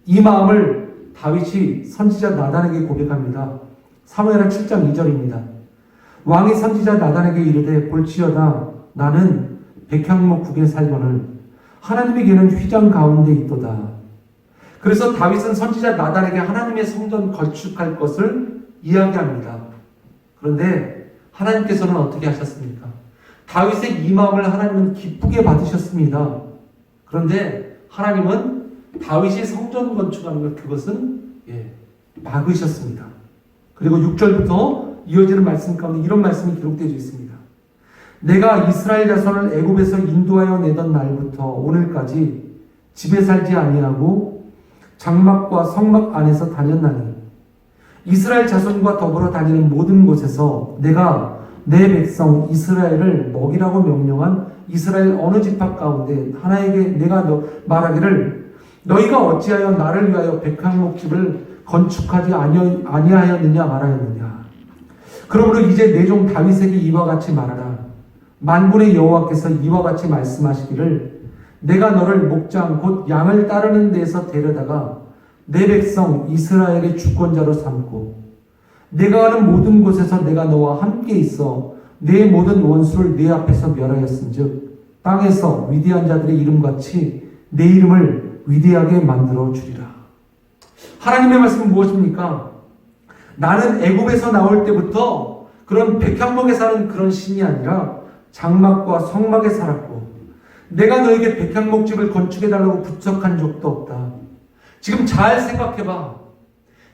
이 마음을 다윗이 선지자 나단에게 고백합니다. 사무엘하 7장 2절입니다. 왕이 선지자 나단에게 이르되 볼지어다 나는 백향목 국에 살거늘 하나님에게는 휘장 가운데 있도다. 그래서 다윗은 선지자 나단에게 하나님의 성전 건축할 것을 이야기합니다. 그런데 하나님께서는 어떻게 하셨습니까? 다윗의 이 마음을 하나님은 기쁘게 받으셨습니다. 그런데 하나님은 다윗이 성전 건축하는 것 그것은 막으셨습니다. 그리고 6절부터 이어지는 말씀 가운데 이런 말씀이 기록되어 있습니다. 내가 이스라엘 자손을 애굽에서 인도하여 내던 날부터 오늘까지 집에 살지 아니하고 장막과 성막 안에서 다녔나니 이스라엘 자손과 더불어 다니는 모든 곳에서 내가 내 백성 이스라엘을 먹이라고 명령한 이스라엘 어느 지파 가운데 하나에게 내가 말하기를 너희가 어찌하여 나를 위하여 백향목집을 건축하지 아니하였느냐 말하였느냐. 그러므로 이제 내 종 다윗에게 이와 같이 말하라. 만군의 여호와께서 이와 같이 말씀하시기를 내가 너를 목장 곧 양을 따르는 데에서 데려다가 내 백성 이스라엘의 주권자로 삼고 내가 가는 모든 곳에서 내가 너와 함께 있어 내 모든 원수를 내 앞에서 멸하였은즉 땅에서 위대한 자들의 이름같이 내 이름을 위대하게 만들어 주리라. 하나님의 말씀은 무엇입니까? 나는 애굽에서 나올 때부터 그런 백향목에 사는 그런 신이 아니라 장막과 성막에 살았고 내가 너에게 백향목집을 건축해달라고 부탁한 적도 없다. 지금 잘 생각해봐.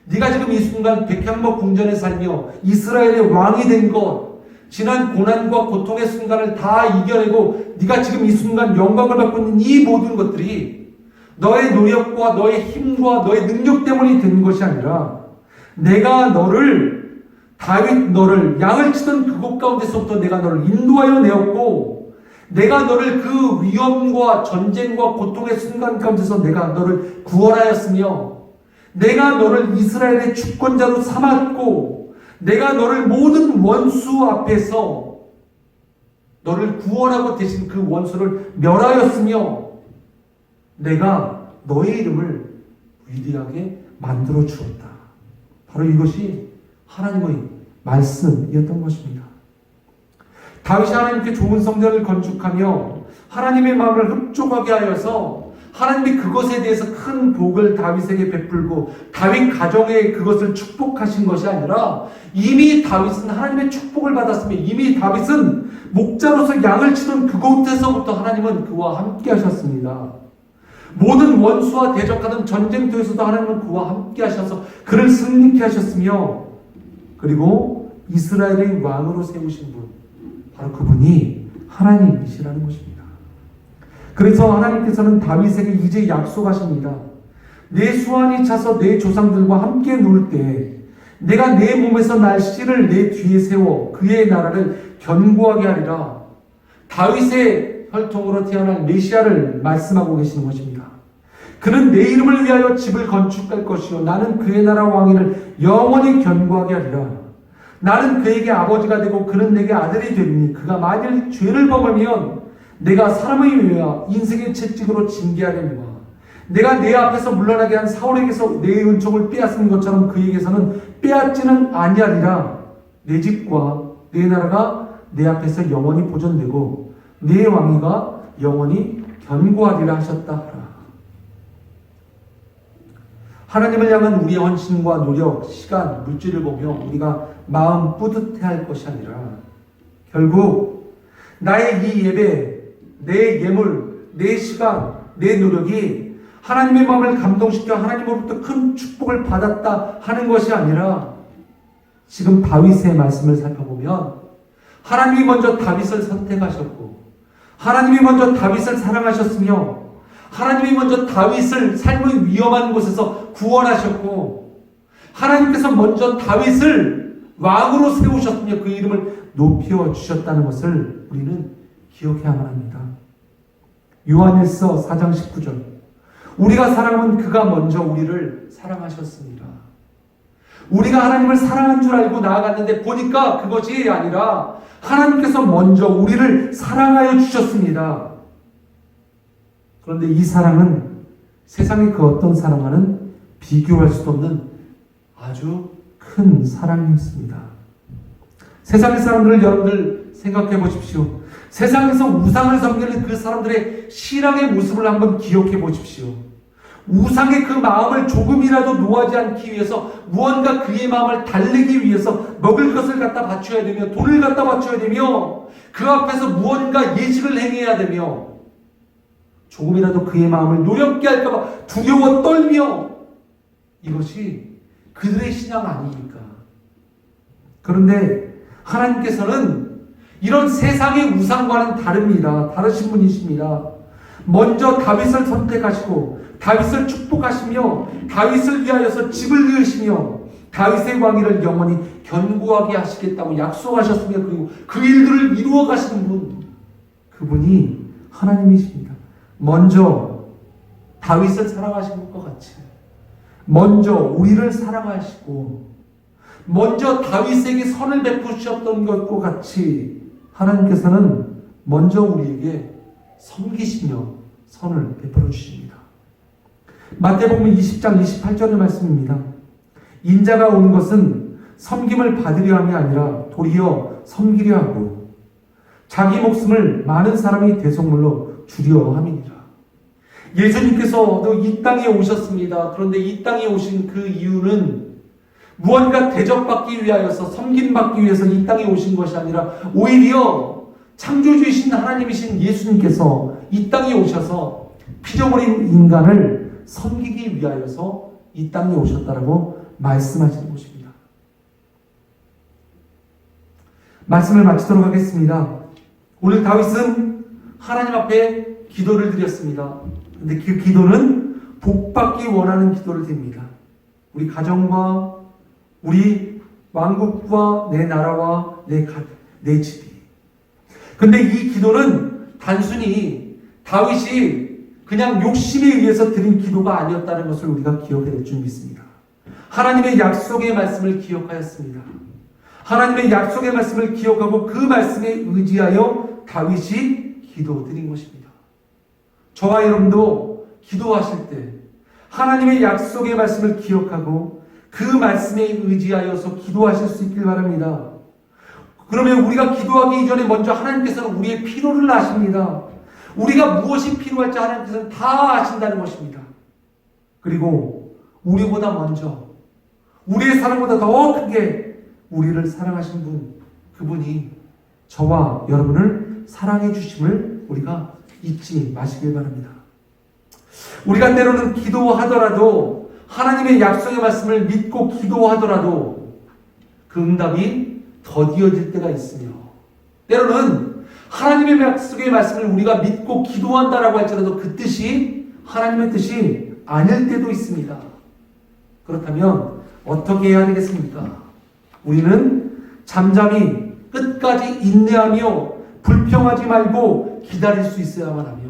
네가 지금 이 순간 백향목 궁전에 살며 이스라엘의 왕이 된 것, 지난 고난과 고통의 순간을 다 이겨내고 네가 지금 이 순간 영광을 받고 있는 이 모든 것들이 너의 노력과 너의 힘과 너의 능력 때문이 된 것이 아니라 내가 다윗 너를 양을 치던 그곳 가운데서부터 내가 너를 인도하여 내었고 내가 너를 그 위험과 전쟁과 고통의 순간 가운데서 내가 너를 구원하였으며 내가 너를 이스라엘의 주권자로 삼았고 내가 너를 모든 원수 앞에서 너를 구원하고 대신 그 원수를 멸하였으며 내가 너의 이름을 위대하게 만들어 주었다. 바로 이것이 하나님의 말씀이었던 것입니다. 다윗이 하나님께 좋은 성전을 건축하며 하나님의 마음을 흡족하게 하여서 하나님이 그것에 대해서 큰 복을 다윗에게 베풀고 다윗 가정에 그것을 축복하신 것이 아니라 이미 다윗은 하나님의 축복을 받았으며 이미 다윗은 목자로서 양을 치던 그곳에서부터 하나님은 그와 함께 하셨습니다. 모든 원수와 대적하던 전쟁터에서도 하나님은 그와 함께 하셔서 그를 승리케 하셨으며 그리고 이스라엘의 왕으로 세우신 분 바로 그분이 하나님이시라는 것입니다. 그래서 하나님께서는 다윗에게 이제 약속하십니다. 내 수완이 차서 내 조상들과 함께 누울 때 내가 내 몸에서 날 씨를 내 뒤에 세워 그의 나라를 견고하게 하리라. 다윗의 혈통으로 태어난 메시아를 말씀하고 계시는 것입니다. 그는 내 이름을 위하여 집을 건축할 것이요 나는 그의 나라 왕위를 영원히 견고하게 하리라. 나는 그에게 아버지가 되고 그는 내게 아들이 되리니 그가 만일 죄를 범하면 내가 사람의 외와 인생의 채찍으로 징계하려니와 내가 내 앞에서 물러나게 한 사울에게서 내 은총을 빼앗은 것처럼 그에게서는 빼앗지는 아니하리라. 내 집과 내 나라가 내 앞에서 영원히 보존되고 내 왕위가 영원히 견고하리라 하셨다 하라. 하나님을 향한 우리의 헌신과 노력, 시간, 물질을 보며 우리가 마음 뿌듯해할 것이 아니라 결국 나의 이 예배, 내 예물, 내 시간, 내 노력이 하나님의 마음을 감동시켜 하나님으로부터 큰 축복을 받았다 하는 것이 아니라 지금 다윗의 말씀을 살펴보면 하나님이 먼저 다윗을 선택하셨고 하나님이 먼저 다윗을 사랑하셨으며 하나님이 먼저 다윗을 삶의 위험한 곳에서 구원하셨고 하나님께서 먼저 다윗을 왕으로 세우셨으며 그 이름을 높여 주셨다는 것을 우리는 기억해야만 합니다. 요한일서 4장 19절. 우리가 사랑하면 그가 먼저 우리를 사랑하셨습니다. 우리가 하나님을 사랑한 줄 알고 나아갔는데 보니까 그것이 아니라 하나님께서 먼저 우리를 사랑하여 주셨습니다. 그런데 이 사랑은 세상의 그 어떤 사랑과는 비교할 수도 없는 아주 큰 사랑이었습니다. 세상의 사람들을 여러분들 생각해 보십시오. 세상에서 우상을 섬기는 그 사람들의 신앙의 모습을 한번 기억해 보십시오. 우상의 그 마음을 조금이라도 노하지 않기 위해서 무언가 그의 마음을 달래기 위해서 먹을 것을 갖다 바쳐야 되며 돈을 갖다 바쳐야 되며 그 앞에서 무언가 예식을 행해야 되며 조금이라도 그의 마음을 노렵게 할까봐 두려워 떨며 이것이 그들의 신앙 아닙니까? 그런데 하나님께서는 이런 세상의 우상과는 다릅니다. 다르신 분이십니다. 먼저 다윗을 선택하시고 다윗을 축복하시며 다윗을 위하여서 집을 지으시며 다윗의 왕위를 영원히 견고하게 하시겠다고 약속하셨으며 그리고 그 일들을 이루어 가시는 분, 그분이 하나님이십니다. 먼저 다윗을 사랑하신 것과 같이 먼저 우리를 사랑하시고 먼저 다윗에게 선을 베푸셨던 것과 같이 하나님께서는 먼저 우리에게 섬기시며 선을 베풀어 주십니다. 마태복음 20장 28절의 말씀입니다. 인자가 온 것은 섬김을 받으려 함이 아니라 도리어 섬기려 하고 자기 목숨을 많은 사람의 대속물로 주려 함이니라. 예수님께서도 이 땅에 오셨습니다. 그런데 이 땅에 오신 그 이유는 무언가 대접받기 위하여서 섬김받기 위해서 이 땅에 오신 것이 아니라 오히려 창조주이신 하나님이신 예수님께서 이 땅에 오셔서 피조물인 인간을 섬기기 위하여서 이 땅에 오셨다라고 말씀하시는 것입니다. 말씀을 마치도록 하겠습니다. 오늘 다윗은 하나님 앞에 기도를 드렸습니다. 근데 그 기도는 복받기 원하는 기도를 드립니다. 우리 가정과 우리 왕국과 내 나라와 내 집이. 근데 이 기도는 단순히 다윗이 그냥 욕심에 의해서 드린 기도가 아니었다는 것을 우리가 기억해야 될 줄 믿습니다. 하나님의 약속의 말씀을 기억하였습니다. 하나님의 약속의 말씀을 기억하고 그 말씀에 의지하여 다윗이 기도드린 것입니다. 저와 여러분도 기도하실 때 하나님의 약속의 말씀을 기억하고 그 말씀에 의지하여서 기도하실 수 있길 바랍니다. 그러면 우리가 기도하기 이전에 먼저 하나님께서는 우리의 필요를 아십니다. 우리가 무엇이 필요할지 하나님께서는 다 아신다는 것입니다. 그리고 우리보다 먼저 우리의 사랑보다 더 크게 우리를 사랑하신 분, 그분이 저와 여러분을 사랑해 주심을 우리가 잊지 마시길 바랍니다. 우리가 때로는 기도하더라도 하나님의 약속의 말씀을 믿고 기도하더라도 그 응답이 더디어질 때가 있으며 때로는 하나님의 약속의 말씀을 우리가 믿고 기도한다라고 할지라도 그 뜻이 하나님의 뜻이 아닐 때도 있습니다. 그렇다면 어떻게 해야 되겠습니까? 우리는 잠잠히 끝까지 인내하며 불평하지 말고 기다릴 수 있어야만 하며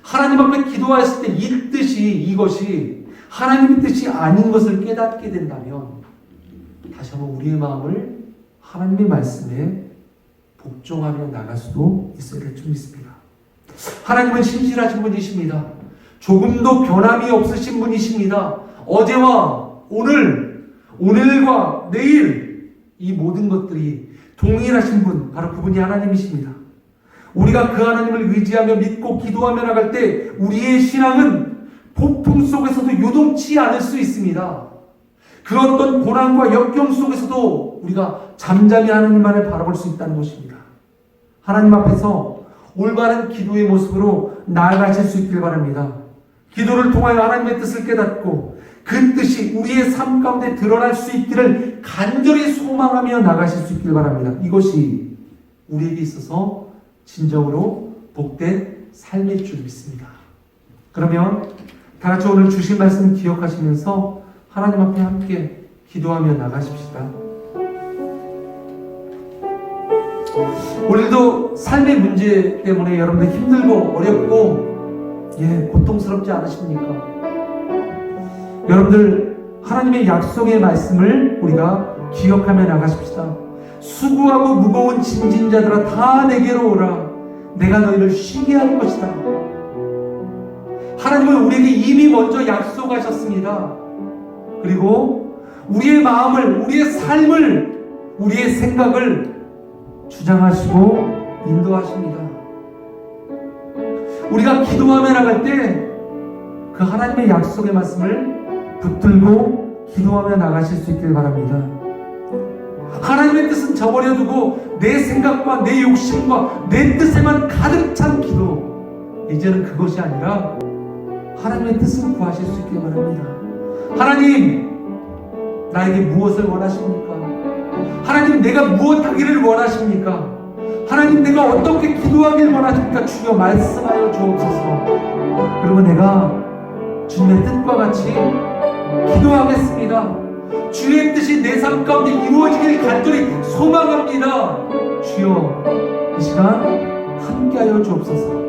하나님 앞에 기도하였을 때 이 뜻이 이것이 하나님의 뜻이 아닌 것을 깨닫게 된다면 다시 한번 우리의 마음을 하나님의 말씀에 복종하며 나갈 수도 있어야 될 줄 믿습니다. 하나님은 신실하신 분이십니다. 조금도 변함이 없으신 분이십니다. 어제와 오늘, 오늘과 내일 이 모든 것들이 동일하신 분, 바로 그분이 하나님이십니다. 우리가 그 하나님을 의지하며 믿고 기도하며 나갈 때 우리의 신앙은 폭풍 속에서도 요동치 않을 수 있습니다. 그 어떤 고난과 역경 속에서도 우리가 잠잠히 하나님만을 바라볼 수 있다는 것입니다. 하나님 앞에서 올바른 기도의 모습으로 나아가실 수 있길 바랍니다. 기도를 통하여 하나님의 뜻을 깨닫고 그 뜻이 우리의 삶 가운데 드러날 수 있기를 간절히 소망하며 나가실 수 있길 바랍니다. 이것이 우리에게 있어서 진정으로 복된 삶일 줄 믿습니다. 그러면 다 같이 오늘 주신 말씀 기억하시면서 하나님 앞에 함께 기도하며 나가십시다. 오늘도 삶의 문제 때문에 여러분들 힘들고 어렵고 고통스럽지 않으십니까? 여러분들 하나님의 약속의 말씀을 우리가 기억하며 나가십시다. 수고하고 무거운 짐진 자들아 다 내게로 오라. 내가 너희를 쉬게 할 것이다. 하나님은 우리에게 이미 먼저 약속하셨습니다. 그리고 우리의 마음을, 우리의 삶을, 우리의 생각을 주장하시고 인도하십니다. 우리가 기도하며 나갈 때 그 하나님의 약속의 말씀을 붙들고 기도하며 나가실 수 있길 바랍니다. 하나님의 뜻은 저버려 두고 내 생각과 내 욕심과 내 뜻에만 가득 찬 기도, 이제는 그것이 아니라 하나님의 뜻을 구하실 수 있길 바랍니다. 하나님, 나에게 무엇을 원하십니까? 하나님, 내가 무엇 하기를 원하십니까? 하나님, 내가 어떻게 기도하길 원하십니까? 주여 말씀하여 주옵소서. 그리고 내가 주님의 뜻과 같이 기도하겠습니다. 주의 뜻이 내 삶 가운데 이루어지길 간절히 소망합니다. 주여, 이 시간 함께하여 주옵소서.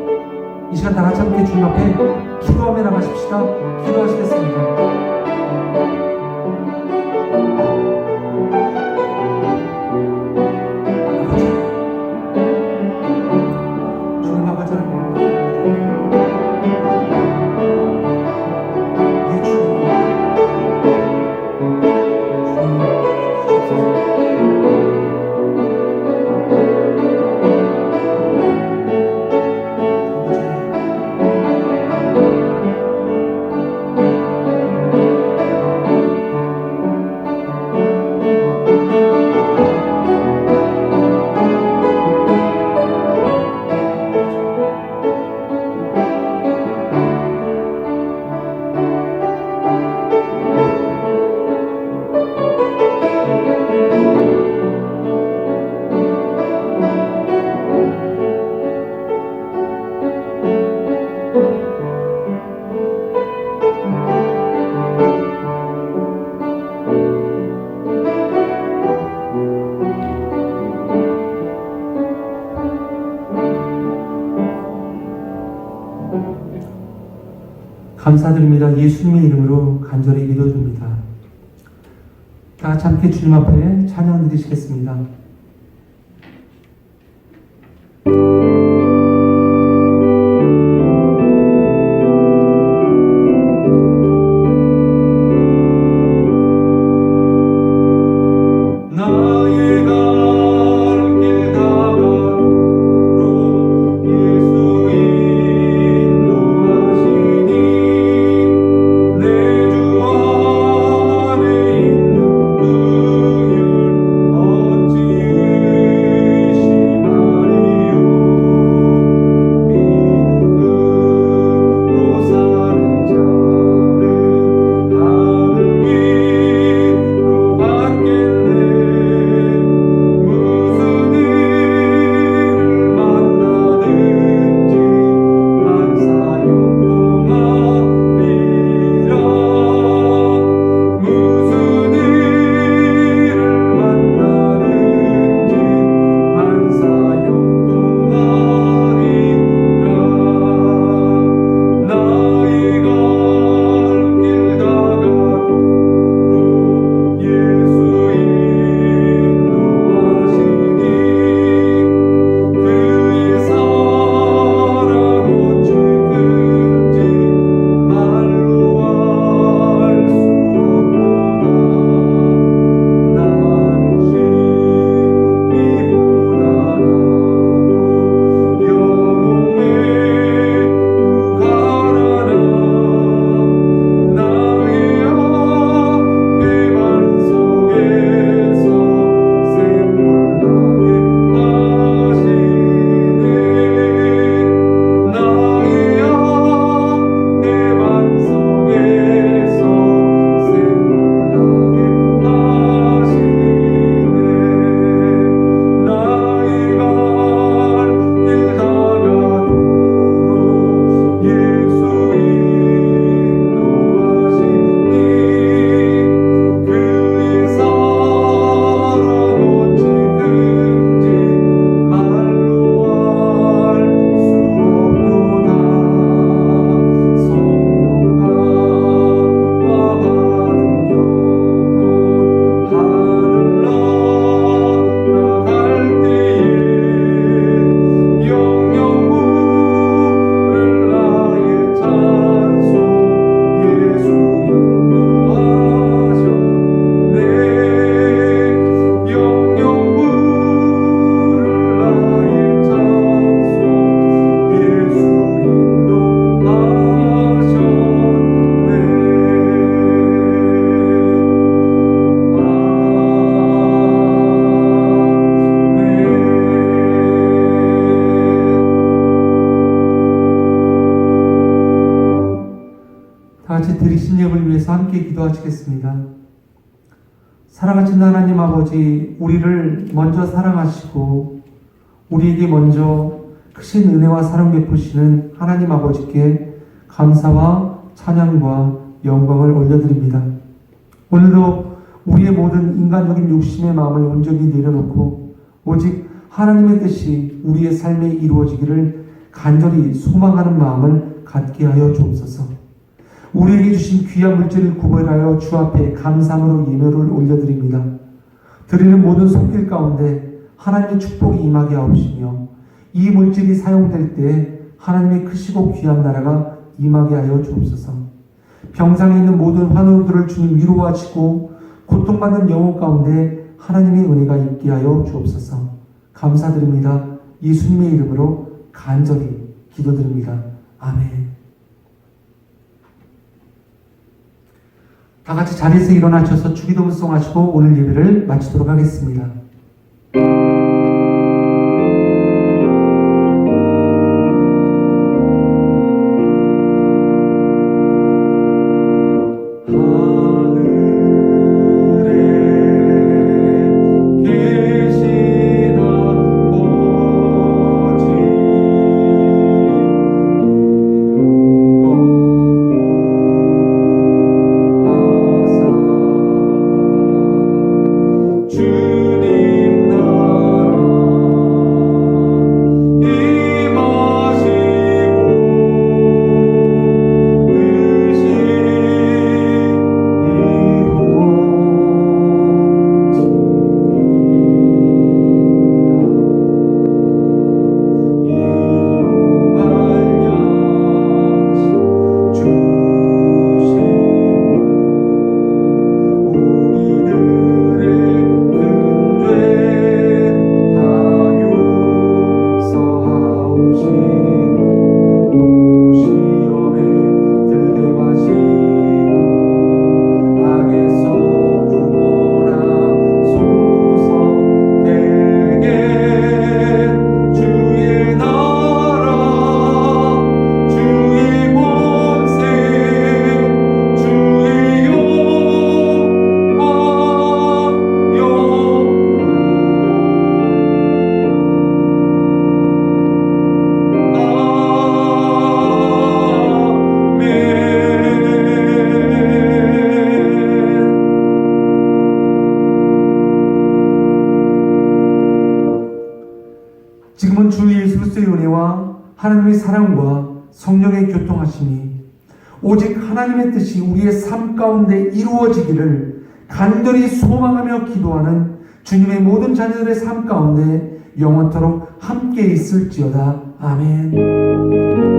이 시간 다 같이 함께 주님 앞에 기도하며 나가십시다. 기도하시겠습니다. 감사드립니다. 예수님의 이름으로 간절히 기도드립니다. 다 같이 함께 주님 앞에 찬양 드리시겠습니다. 주 다 같이 드리신 예물을 위해서 함께 기도하시겠습니다. 사랑하신 하나님 아버지, 우리를 먼저 사랑하시고 우리에게 먼저 크신 은혜와 사랑 베푸시는 하나님 아버지께 감사와 찬양과 영광을 올려드립니다. 오늘도 우리의 모든 인간적인 욕심의 마음을 온전히 내려놓고 오직 하나님의 뜻이 우리의 삶에 이루어지기를 간절히 소망하는 마음을 갖게 하여 주옵소서. 우리에게 주신 귀한 물질을 구별하여 주 앞에 감사함으로 예물을 올려드립니다. 드리는 모든 손길 가운데 하나님의 축복이 임하게 하옵시며 이 물질이 사용될 때 하나님의 크시고 귀한 나라가 임하게 하여 주옵소서. 병상에 있는 모든 환우들을 주님 위로하시고 고통받는 영혼 가운데 하나님의 은혜가 있게 하여 주옵소서. 감사드립니다. 예수님의 이름으로 간절히 기도드립니다. 아멘. 다 같이 자리에서 일어나셔서 주기도문송 하시고 오늘 예배를 마치도록 하겠습니다. 지금은 주 예수 그리스도의 은혜와 하나님의 사랑과 성령의 교통하심이 오직 하나님의 뜻이 우리의 삶 가운데 이루어지기를 간절히 소망하며 기도하는 주님의 모든 자녀들의 삶 가운데 영원토록 함께 있을지어다. 아멘.